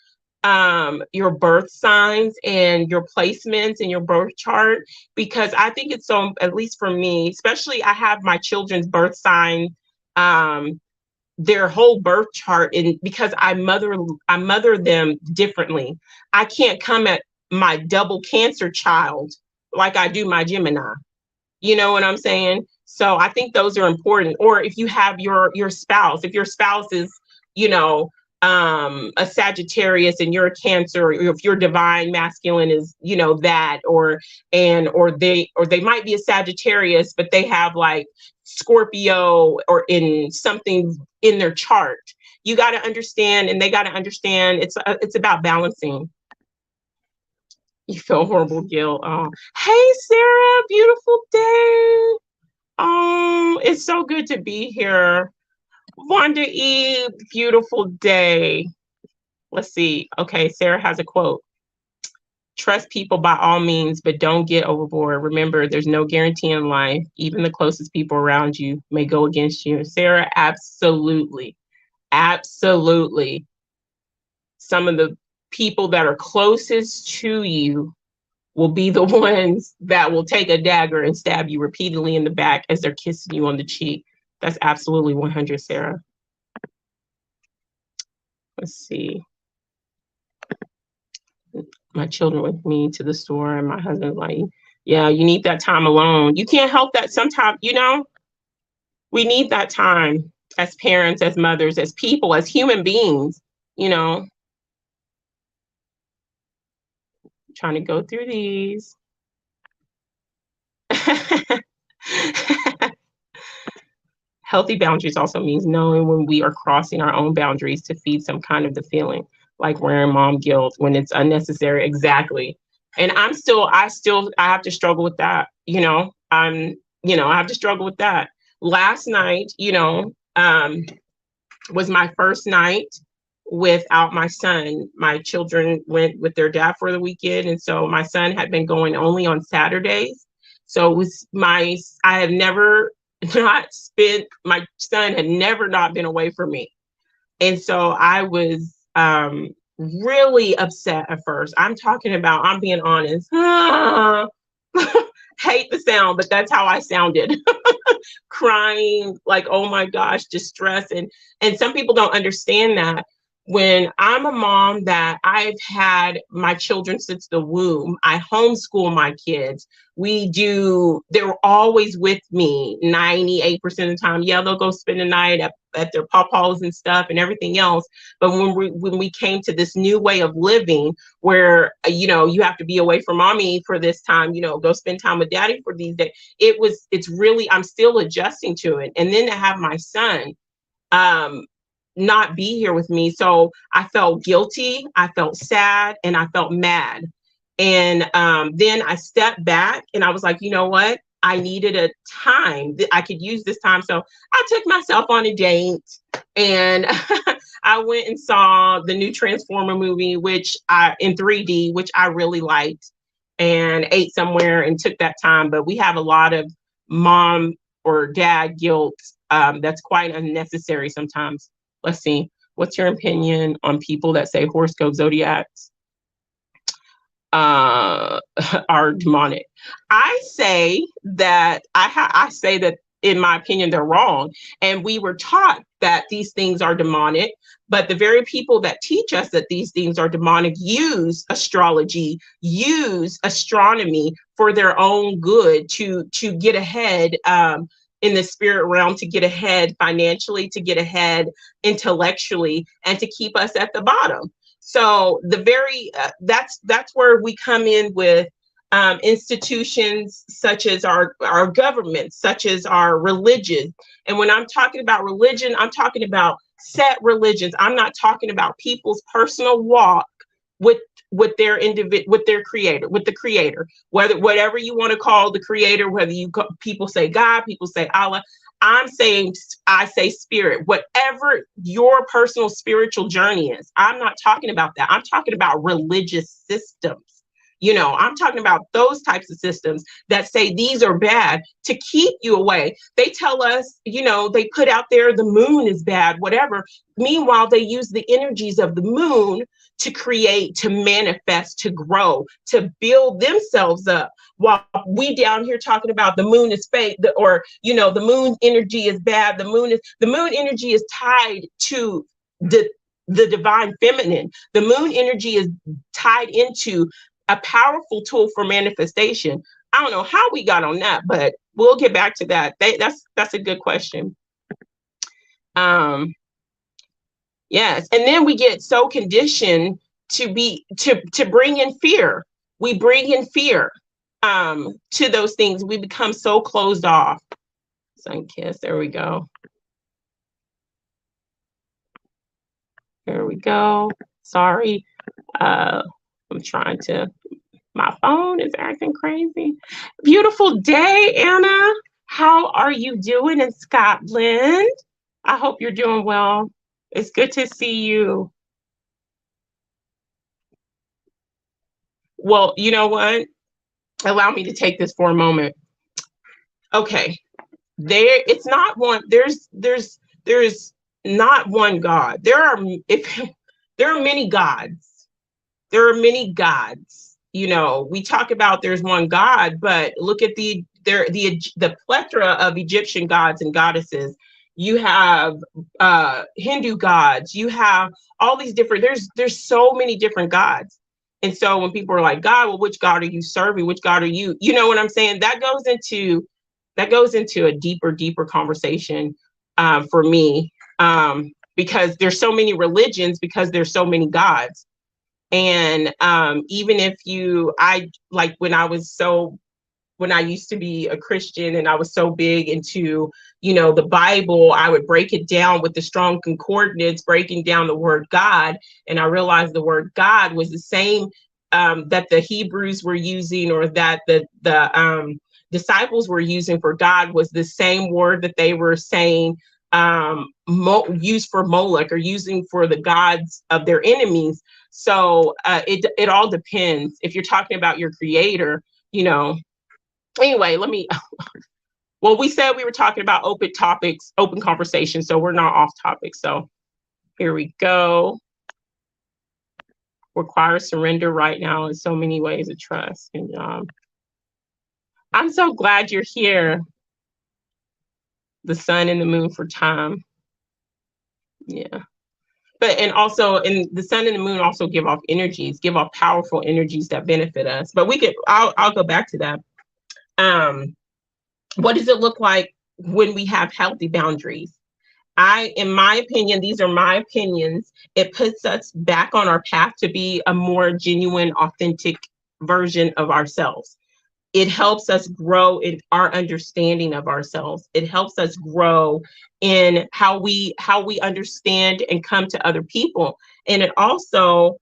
your birth signs and your placements in your birth chart, because I think it's so, at least for me, especially I have my children's birth sign, their whole birth chart, and because I mother them differently. I can't come at my double Cancer child like I do my Gemini. You know what I'm saying? So I think those are important. Or if you have your spouse, if your spouse is, you know, a Sagittarius and you're a Cancer, or if your divine masculine is, you know, that, or they might be a Sagittarius, but they have like Scorpio or in something in their chart. You got to understand, and they got to understand. It's about balancing. You feel horrible guilt. Oh, hey Sarah, beautiful day. Oh, it's so good to be here. Wanda E, beautiful day. Let's see. Okay, Sarah has a quote. Trust people by all means, but don't get overboard. Remember, there's no guarantee in life. Even the closest people around you may go against you. Sarah, absolutely. Absolutely. Some of the people that are closest to you will be the ones that will take a dagger and stab you repeatedly in the back as they're kissing you on the cheek. That's absolutely 100, Sarah. Let's see. My children with me to the store, and my husband's like, yeah, you need that time alone. You can't help that sometimes, you know, we need that time as parents, as mothers, as people, as human beings, you know. Trying to go through these. Healthy boundaries also means knowing when we are crossing our own boundaries to feed some kind of the feeling, like wearing mom guilt when it's unnecessary. Exactly. And I have to struggle with that. I have to struggle with that. Last night, was my first night without my son. My children went with their dad for the weekend. And so my son had been going only on Saturdays. So it was I have never my son had never not been away from me. And so I was really upset at first. I'm being honest. Hate the sound, but that's how I sounded. Crying, like, oh my gosh, distress. And some people don't understand that. When I'm a mom that I've had my children since the womb, I homeschool my kids. They're always with me 98% of the time. Yeah, they'll go spend the night at their papa's and stuff and everything else. But when we came to this new way of living where, you have to be away from mommy for this time, go spend time with daddy for these days. I'm still adjusting to it. And then to have my son, not be here with me. So I felt guilty, I felt sad, and I felt mad. And then I stepped back and I was like, you know what? I needed a time that I could use this time. So I took myself on a date and I went and saw the new Transformer movie, in 3D, which I really liked, and ate somewhere and took that time. But we have a lot of mom or dad guilt that's quite unnecessary sometimes. Let's see. What's your opinion on people that say horoscope zodiacs are demonic? I say that in my opinion, they're wrong. And we were taught that these things are demonic, but the very people that teach us that these things are demonic use astrology, use astronomy for their own good to get ahead in the spirit realm, to get ahead financially, to get ahead intellectually, and to keep us at the bottom. So that's where we come in with institutions such as our government, such as our religion. And when I'm talking about religion, I'm talking about set religions. I'm not talking about people's personal walk with their with their creator, with the creator, whatever you want to call the creator, whether people say God, people say Allah. I say spirit, whatever your personal spiritual journey is. I'm not talking about that. I'm talking about religious systems. I'm talking about those types of systems that say these are bad to keep you away. They tell us, they put out there the moon is bad, whatever. Meanwhile, they use the energies of the moon to create, to manifest, to grow, to build themselves up. While we down here talking about the moon is fake, or the moon energy is bad. The moon energy is tied to the divine feminine. The moon energy is tied into a powerful tool for manifestation. I don't know how we got on that, but we'll get back to that. That's a good question. Yes, and then we get so conditioned to bring in fear. We bring in fear to those things. We become so closed off. Sunkissed. There we go. There we go. Sorry. I'm trying to. My phone is acting crazy. Beautiful day, Anna. How are you doing in Scotland? I hope you're doing well. It's good to see you. Well, you know what? Allow me to take this for a moment. Okay. It's not one. There's not one God. There are many gods. There are many gods. We talk about there's one God, but look at the plethora of Egyptian gods and goddesses. You have Hindu gods. You have all these different. There's so many different gods. And so when people are like, God, well, which God are you serving? Which God are you? You know what I'm saying? That goes into a deeper conversation for me, because there's so many religions, because there's so many gods. And even if when I used to be a Christian and I was so big into, the Bible, I would break it down with the strong concordance, breaking down the word God. And I realized the word God was the same that the Hebrews were using, or that the disciples were using for God, was the same word that they were saying used for Moloch, or using for the gods of their enemies. So it all depends. If you're talking about your creator, anyway, well, we said we were talking about open topics, open conversation, so we're not off topic. So here we go. Requires surrender right now in so many ways of trust. And I'm so glad you're here. The sun and the moon for time. Yeah. And the sun and the moon also give off powerful energies that benefit us. But I'll go back to that. What does it look like when we have healthy boundaries? In my opinion, these are my opinions, it puts us back on our path to be a more genuine, authentic version of ourselves. It helps us grow in our understanding of ourselves. It helps us grow in how we understand and come to other people. And it also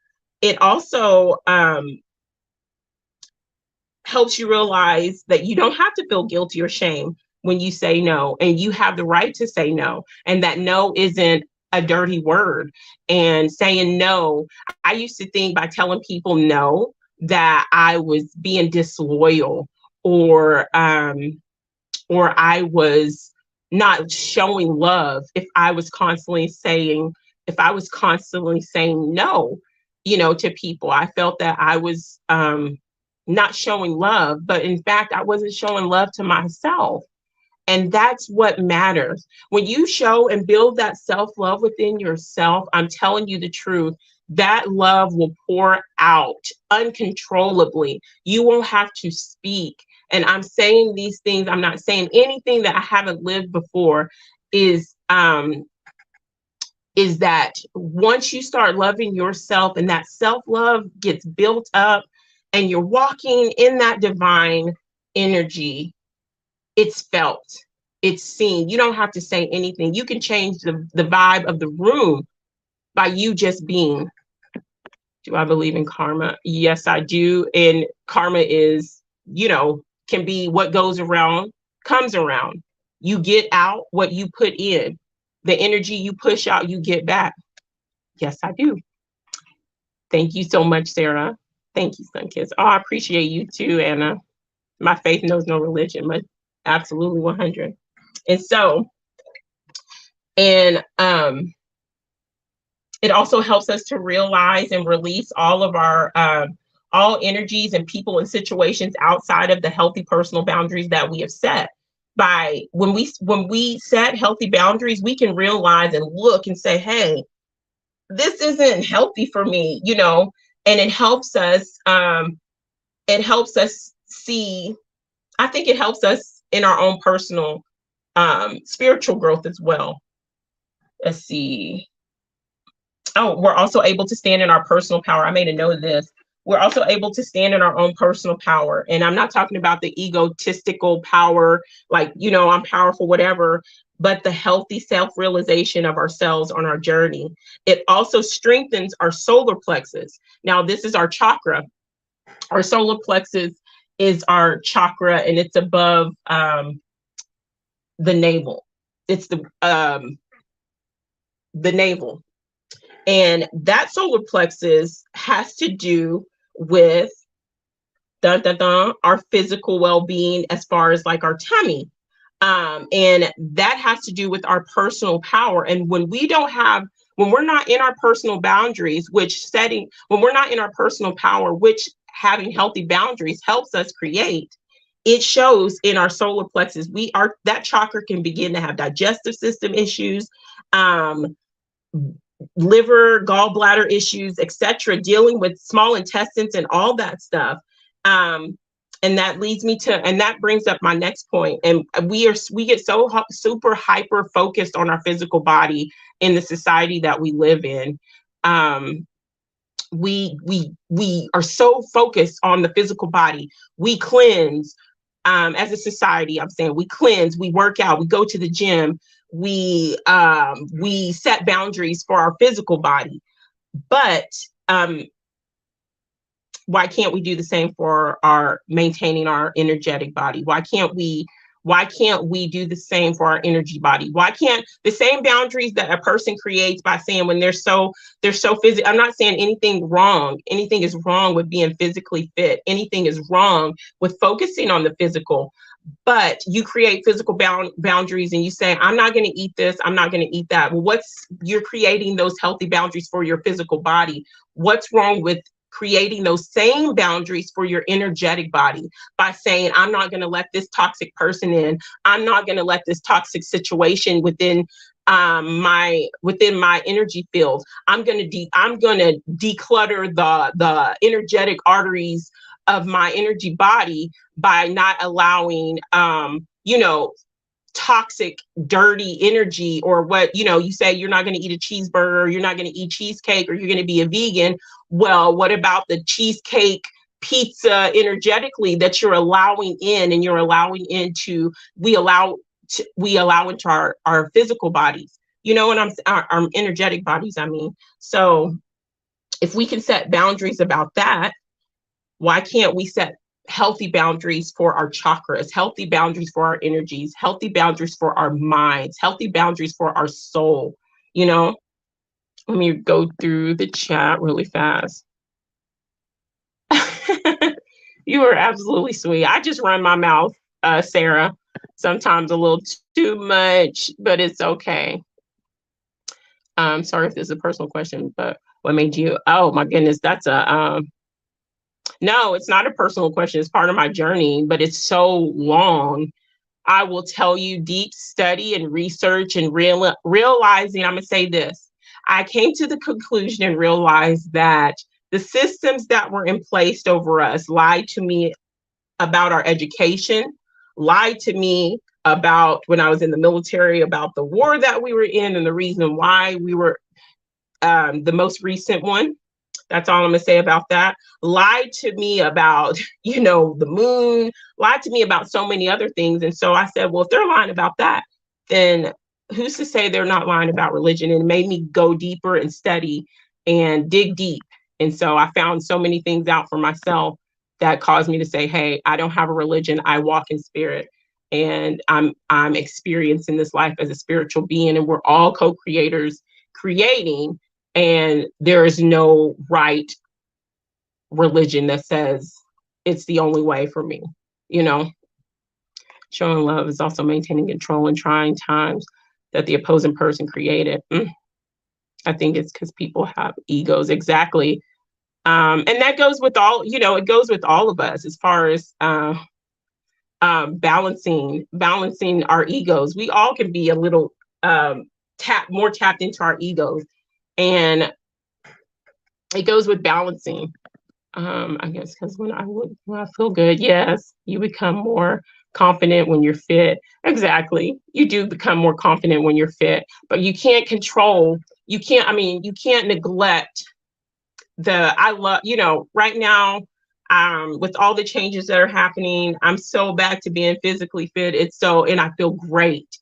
helps you realize that you don't have to feel guilty or shame when you say no, and you have the right to say no, and that no isn't a dirty word. And saying no, I used to think by telling people no that I was being disloyal, or I was not showing love if I was constantly saying no, to people. I felt that I was not showing love, but in fact, I wasn't showing love to myself. And that's what matters. When you show and build that self-love within yourself, I'm telling you the truth, that love will pour out uncontrollably. You won't have to speak. And I'm saying these things, I'm not saying anything that I haven't lived before, is that once you start loving yourself and that self-love gets built up, and you're walking in that divine energy, it's felt, it's seen. You don't have to say anything. You can change the vibe of the room by you just being. Do I believe in karma? Yes, I do. And karma is, can be what goes around, comes around. You get out what you put in. The energy you push out, you get back. Yes, I do. Thank you so much, Sarah. Thank you, Sunkissed. Oh, I appreciate you too, Anna. My faith knows no religion, but absolutely 100. And so, and it also helps us to realize and release all of our all energies and people and situations outside of the healthy personal boundaries that we have set. By when we set healthy boundaries, we can realize and look and say, hey, this isn't healthy for me, and it helps us see. I think it helps us in our own personal spiritual growth as well. Let's see. Oh, we're also able to stand in our personal power. I made a note of this. We're also able to stand in our own personal power. And I'm not talking about the egotistical power, like, I'm powerful, whatever, but the healthy self-realization of ourselves on our journey. It also strengthens our solar plexus. Now, this is our chakra. Our solar plexus is our chakra, and it's above the navel. It's the navel. And that solar plexus has to do with our physical well-being as far as like our tummy. And that has to do with our personal power. And when we're not in our personal boundaries, when we're not in our personal power, which having healthy boundaries helps us create, it shows in our solar plexus. That chakra can begin to have digestive system issues, liver, gallbladder issues, etc., dealing with small intestines and all that stuff. And that leads me to, and that brings up my next point. And we get so super hyper focused on our physical body in the society that we live in. We are so focused on the physical body. We cleanse, as a society. I'm saying we cleanse, we work out, we go to the gym, we set boundaries for our physical body. But why can't we do the same for our maintaining our energetic body? Why can't we do the same for our energy body? Why can't the same boundaries that a person creates by saying when they're so physically, I'm not saying anything is wrong with being physically fit. Anything is wrong with focusing on the physical. But you create physical boundaries and you say, I'm not going to eat this, I'm not going to eat that. Well, you're creating those healthy boundaries for your physical body. What's wrong with creating those same boundaries for your energetic body by saying, I'm not going to let this toxic person in. I'm not going to let this toxic situation within my energy field. I'm going to declutter the energetic arteries of my energy body by not allowing toxic, dirty energy, or what, you say you're not going to eat a cheeseburger, or you're not going to eat cheesecake, or you're going to be a vegan. Well, what about the cheesecake, pizza energetically that you're allowing in, and you're allowing into, we allow into our physical bodies, and our energetic bodies, I mean. So if we can set boundaries about that, why can't we set healthy boundaries for our chakras, healthy boundaries for our energies, healthy boundaries for our minds, healthy boundaries for our soul? Let me go through the chat really fast. You are absolutely sweet. I just run my mouth, Sarah, sometimes a little too much, but it's okay. Sorry if this is a personal question, but what made you, oh my goodness, that's no, it's not a personal question. It's part of my journey, but it's so long. I will tell you, deep study and research and realizing, I'm going to say this. I came to the conclusion and realized that the systems that were in place over us lied to me about our education, lied to me about when I was in the military, about the war that we were in and the reason why we were the most recent one. That's all I'm gonna say about that. Lied to me about, the moon, lied to me about so many other things. And so I said, well, if they're lying about that, then who's to say they're not lying about religion? And it made me go deeper and study and dig deep. And so I found so many things out for myself that caused me to say, hey, I don't have a religion. I walk in spirit. And I'm experiencing this life as a spiritual being, and we're all co-creators creating, and there is no right religion that says it's the only way for me. Showing love is also maintaining control in trying times that the opposing person created. I think it's because people have egos. Exactly. And that goes with all, it goes with all of us as far as balancing our egos. We all can be a little more tapped into our egos, and it goes with balancing. I guess because when I feel good, yes, you become more confident when you're fit. Exactly. You do become more confident when you're fit, but you can't neglect right now, with all the changes that are happening, I'm so back to being physically fit. And I feel great.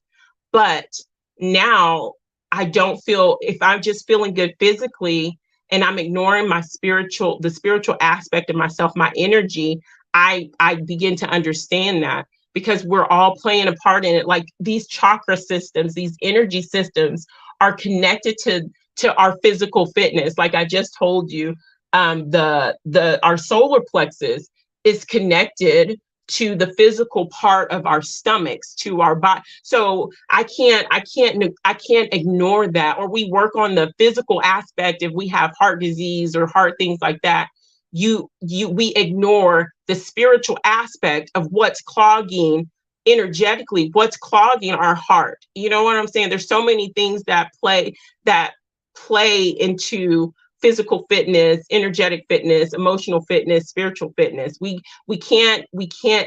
But now I don't feel, if I'm just feeling good physically and I'm ignoring the spiritual aspect of myself, my energy, I begin to understand that, because we're all playing a part in it. Like these chakra systems, these energy systems are connected to our physical fitness. Like I just told you, our solar plexus is connected to the physical part of our stomachs, to our body. So I can't ignore that. Or we work on the physical aspect if we have heart disease or heart things like that. We ignore the spiritual aspect of what's clogging energetically, what's clogging our heart. You know what I'm saying? There's so many things that play into physical fitness, energetic fitness, emotional fitness, spiritual fitness. We can't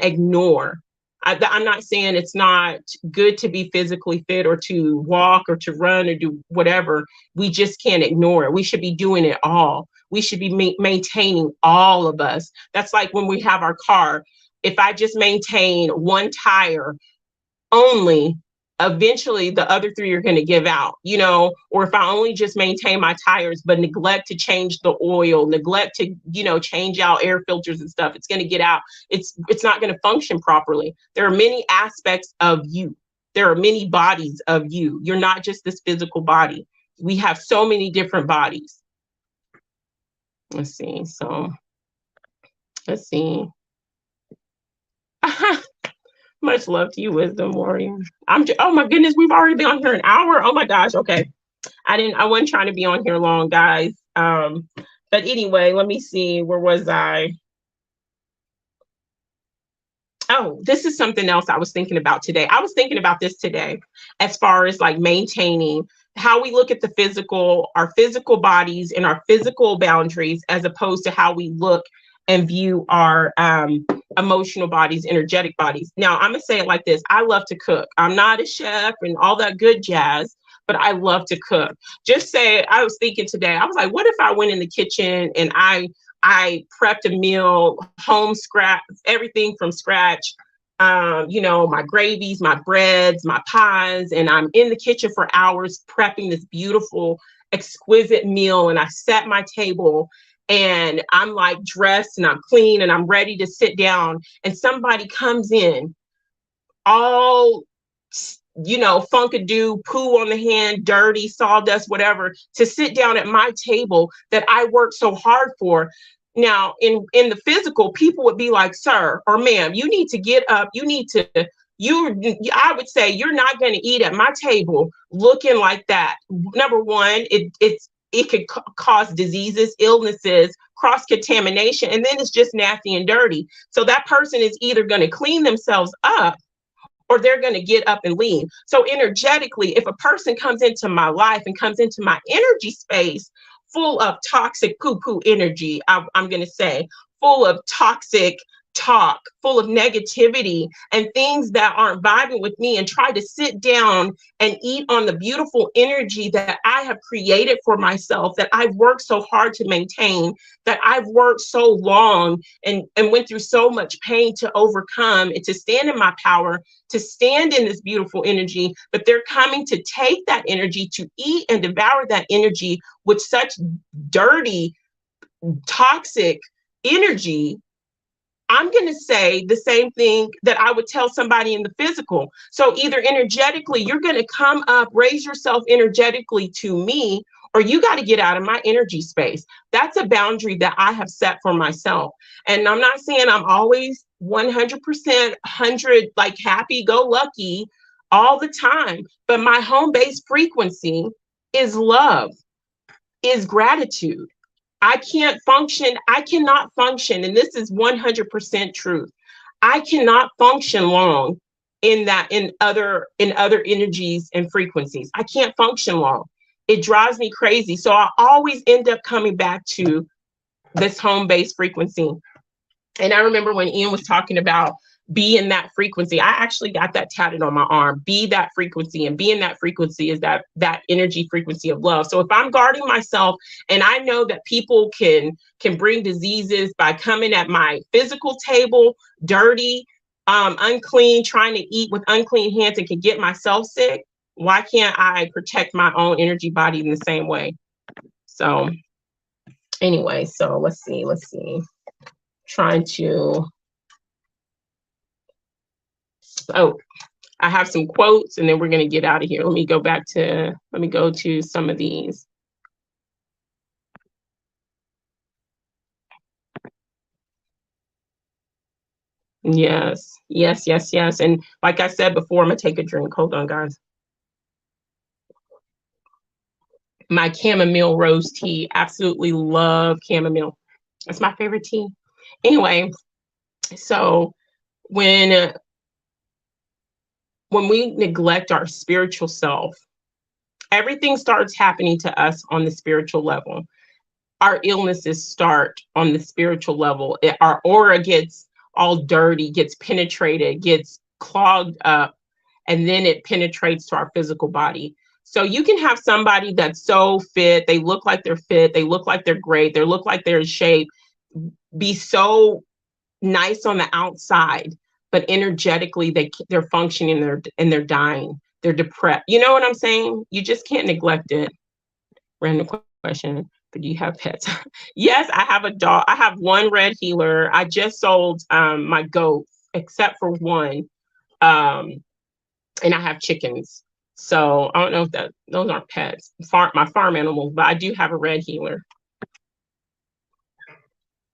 ignore. I'm not saying it's not good to be physically fit or to walk or to run or do whatever. We just can't ignore it. We should be doing it all. We should be maintaining all of us. That's like when we have our car. If I just maintain one tire only, eventually the other three are going to give out, or if I only just maintain my tires, but neglect to change the oil, neglect to, change out air filters and stuff, it's going to get out. It's not going to function properly. There are many aspects of you. There are many bodies of you. You're not just this physical body. We have so many different bodies. Let's see. Much love to you, Wisdom Warrior. Oh my goodness, we've already been on here an hour. Oh my gosh. Okay. I wasn't trying to be on here long, guys. But anyway, let me see. Where was I? Oh, this is something else I was thinking about today. I was thinking about this today, as far as like maintaining how we look at our physical bodies and our physical boundaries, as opposed to how we look and view our emotional bodies, energetic bodies. Now, I'm gonna say it like this. I love to cook. I'm not a chef and all that good jazz, but I love to cook. Just say, I was thinking today, I was like, what if I went in the kitchen and I prepped a meal, home scratch, everything from scratch, my gravies, my breads, my pies, and I'm in the kitchen for hours prepping this beautiful, exquisite meal, and I set my table and I'm like dressed and I'm clean and I'm ready to sit down, and somebody comes in all, funkadoo, poo on the hand, dirty, sawdust, whatever, to sit down at my table that I worked so hard for. Now, in the physical, people would be like, sir or ma'am, you need to get up. I would say, you're not going to eat at my table looking like that. Number one, it could cause diseases, illnesses, cross-contamination, and then it's just nasty and dirty. So that person is either going to clean themselves up or they're going to get up and leave. So energetically, if a person comes into my life and comes into my energy space full of toxic poo-poo energy, I'm going to say, full of toxic talk full of negativity and things that aren't vibing with me, and try to sit down and eat on the beautiful energy that I have created for myself, that I've worked so hard to maintain, that I've worked so long and went through so much pain to overcome, and to stand in my power, to stand in this beautiful energy. But they're coming to take that energy, to eat and devour that energy with such dirty, toxic energy. I'm going to say the same thing that I would tell somebody in the physical. So either energetically, you're going to come up, raise yourself energetically to me, or you got to get out of my energy space. That's a boundary that I have set for myself. And I'm not saying I'm always 100%, 100, like happy go lucky all the time, but my home base frequency is love, is gratitude. I cannot function, and this is 100% truth. I cannot function long in other energies and frequencies. I can't function long. It drives me crazy. So I always end up coming back to this home-based frequency. And I remember when Ian was talking about be in that frequency, I actually got that tatted on my arm. Be that frequency, and be in that frequency is that energy frequency of love. So if I'm guarding myself, and I know that people can bring diseases by coming at my physical table dirty, unclean, trying to eat with unclean hands, and can get myself sick, why can't I protect my own energy body in the same way? So anyway, so let's see. Trying to, oh, I have some quotes, and then we're going to get out of here. Let me go to some of these. Yes. And like I said before, I'm going to take a drink. Hold on, guys. My chamomile rose tea. Absolutely love chamomile. It's my favorite tea. Anyway, so when we neglect our spiritual self, everything starts happening to us on the spiritual level. Our illnesses start on the spiritual level. Our aura gets all dirty, gets penetrated, gets clogged up, and then it penetrates to our physical body. So you can have somebody that's so fit, they look like they're fit, they look like they're great, they look like they're in shape, be so nice on the outside, but energetically they're functioning and they're dying. They're depressed. You know what I'm saying? You just can't neglect it. Random question. But do you have pets? Yes, I have a dog. I have one red healer. I just sold my goats, except for one. And I have chickens. So I don't know if those aren't pets, my farm animals, but I do have a red healer.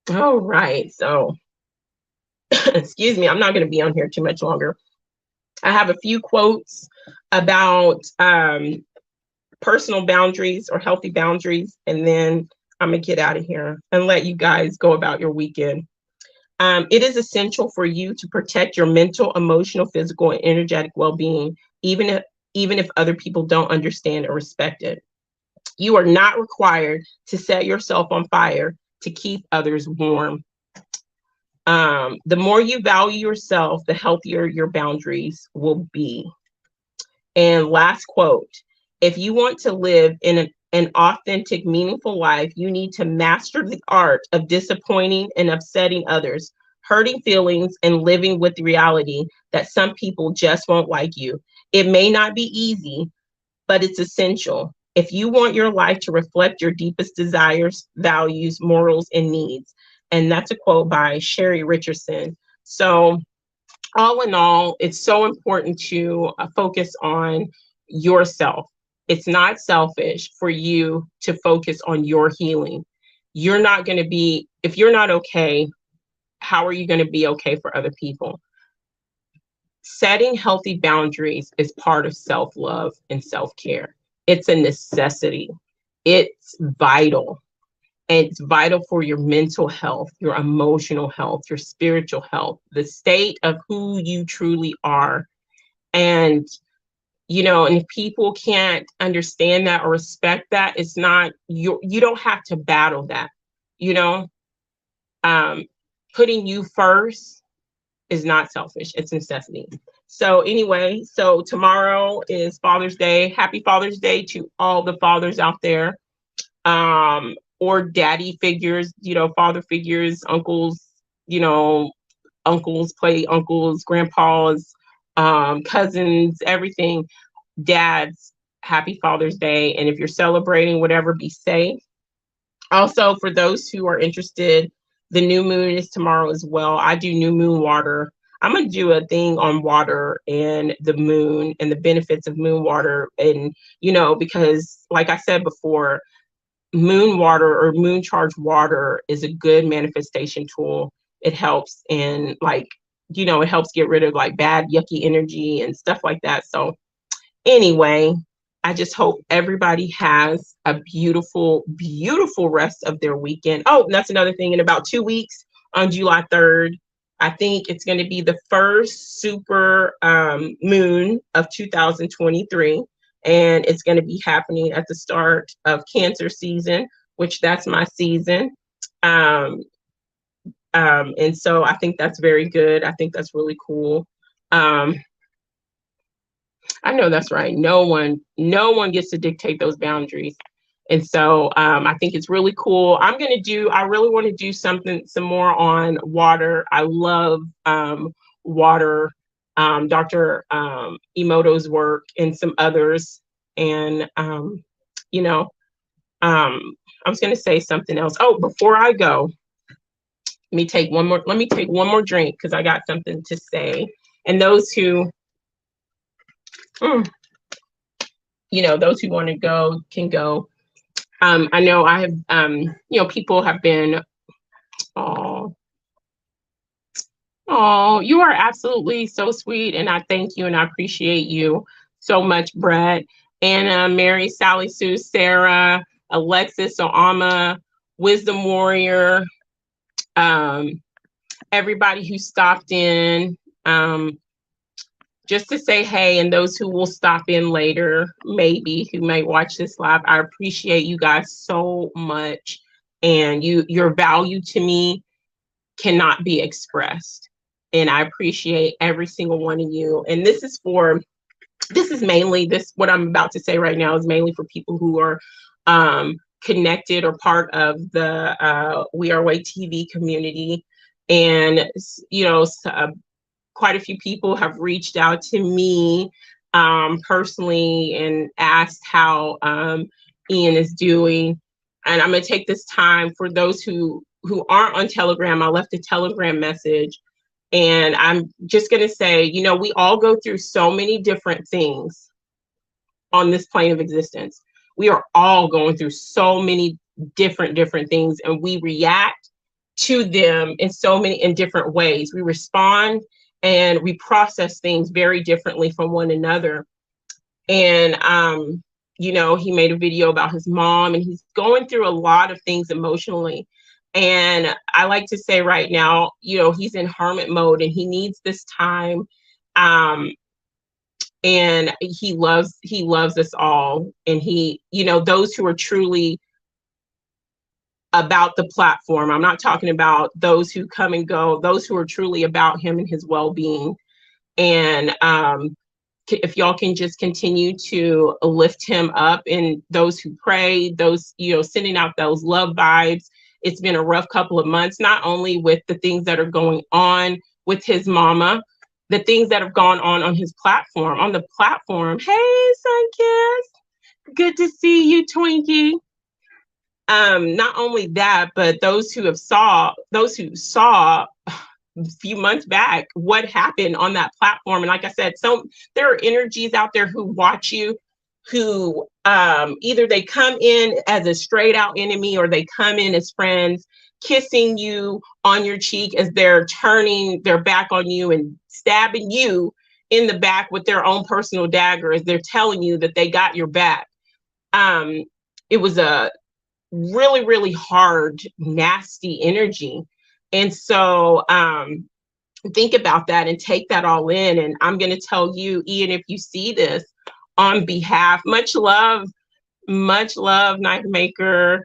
All right. So excuse me, I'm not going to be on here too much longer. I have a few quotes about personal boundaries or healthy boundaries, and then I'm gonna get out of here and let you guys go about your weekend. It is essential for you to protect your mental, emotional, physical, and energetic well-being, even if other people don't understand or respect it. You are not required to set yourself on fire to keep others warm. The more you value yourself, the healthier your boundaries will be. And last quote, if you want to live in an authentic, meaningful life, you need to master the art of disappointing and upsetting others, hurting feelings, and living with the reality that some people just won't like you. It may not be easy, but it's essential if you want your life to reflect your deepest desires, values, morals, and needs. And that's a quote by Sherry Richardson. So all in all, it's so important to focus on yourself. It's not selfish for you to focus on your healing. You're not going to be, if you're not okay, how are you going to be okay for other people? Setting healthy boundaries is part of self-love and self-care. It's a necessity. It's vital. And it's vital for your mental health, your emotional health, your spiritual health, the state of who you truly are. And, you know, and if people can't understand that or respect that, it's not, you don't have to battle that, you know. putting you first is not selfish, it's necessity. So anyway, so tomorrow is Father's Day. Happy Father's Day to all the fathers out there, or daddy figures, father figures, uncles, you know, uncles, play uncles, grandpas, cousins, everything. Dads, happy Father's Day. And if you're celebrating whatever, be safe. Also, for those who are interested, the new moon is tomorrow as well. I do new moon water. I'm going to do a thing on water and the moon and the benefits of moon water. And, because like I said before, moon water or moon charged water is a good manifestation tool. It helps and it helps get rid of like bad, yucky energy and stuff like that. So anyway, I just hope everybody has a beautiful, beautiful rest of their weekend. Oh, and that's another thing. In about 2 weeks, on July 3rd, I think it's going to be the first super moon of 2023. And it's going to be happening at the start of Cancer season, which that's my season. And so I think that's very good. I think that's really cool. I know that's right. No one gets to dictate those boundaries. And so I think it's really cool. I really want to do some more on water. I love water, Dr. Emoto's work and some others. And, I was going to say something else. Oh, before I go, let me take one more drink because I got something to say. And those who those who want to go can go. I know I have, people have been, oh, you are absolutely so sweet. And I thank you and I appreciate you so much, Brett, Anna, Mary, Sally, Sue, Sarah, Alexis, Oama, Wisdom Warrior, everybody who stopped in. Just to say hey, and those who will stop in later, maybe, who may watch this live, I appreciate you guys so much. And your value to me cannot be expressed. And I appreciate every single one of you. And what I'm about to say right now is mainly for people who are connected or part of the We Are Way TV community. And, quite a few people have reached out to me personally and asked how Ian is doing. And I'm going to take this time for those who aren't on Telegram. I left a Telegram message. And I'm just going to say, we all go through so many different things on this plane of existence. We are all going through so many different things, and we react to them in different ways. We respond and we process things very differently from one another. And, he made a video about his mom, and he's going through a lot of things emotionally. And I like to say right now, he's in hermit mode and he needs this time. And he loves us all. And those who are truly about the platform. I'm not talking about those who come and go, those who are truly about him and his well-being. And if y'all can just continue to lift him up, and those who pray, those, sending out those love vibes. It's been a rough couple of months, not only with the things that are going on with his mama, the things that have gone on his platform, on the platform. Hey, Sunkissed, good to see you, Twinkie. Not only that, but those who saw a few months back what happened on that platform. And like I said, there are energies out there who watch you, who either they come in as a straight out enemy or they come in as friends, kissing you on your cheek as they're turning their back on you and stabbing you in the back with their own personal dagger as they're telling you that they got your back. It was a really, really hard, nasty energy. And so think about that and take that all in. And I'm going to tell you, Ian, if you see this, on behalf, much love, Nightmaker.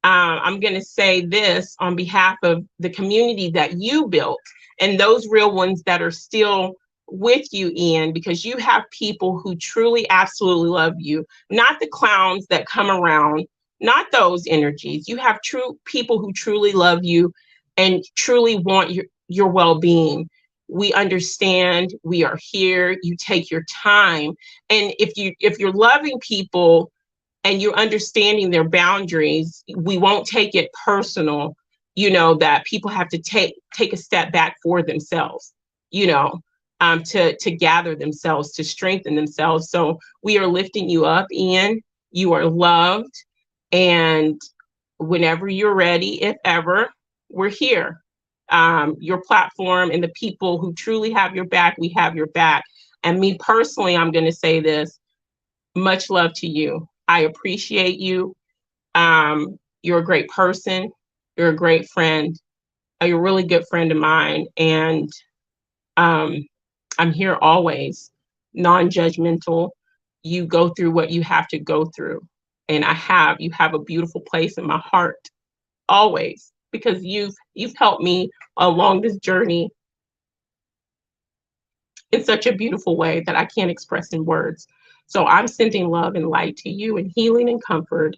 I'm going to say this on behalf of the community that you built and those real ones that are still with you, Ian, because you have people who truly, absolutely love you, not the clowns that come around, not those energies. You have true people who truly love you and truly want your well-being. We understand, we are here, you take your time. And if you're loving people and you're understanding their boundaries, we won't take it personal, that people have to take a step back for themselves, to gather themselves, to strengthen themselves. So we are lifting you up, Ian. You are loved. And whenever you're ready, if ever, we're here. Your platform and the people who truly have your back, we have your back. And me personally, I'm going to say this, much love to you. I appreciate you. You're a great person. You're a great friend. You're a really good friend of mine. And I'm here always, non-judgmental. You go through what you have to go through. And you have a beautiful place in my heart, always, because you've helped me along this journey in such a beautiful way that I can't express in words. So I'm sending love and light to you and healing and comfort.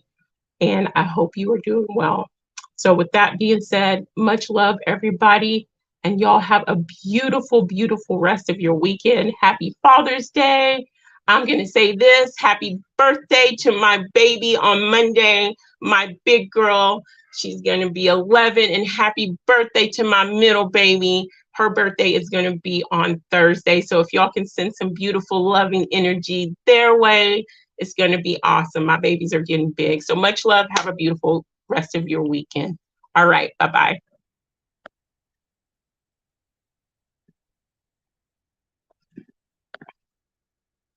And I hope you are doing well. So with that being said, much love, everybody. And y'all have a beautiful, beautiful rest of your weekend. Happy Father's Day. I'm going to say this, happy birthday to my baby on Monday, my big girl. She's going to be 11, and happy birthday to my middle baby. Her birthday is going to be on Thursday. So if y'all can send some beautiful, loving energy their way, it's going to be awesome. My babies are getting big. So much love. Have a beautiful rest of your weekend. All right. Bye-bye.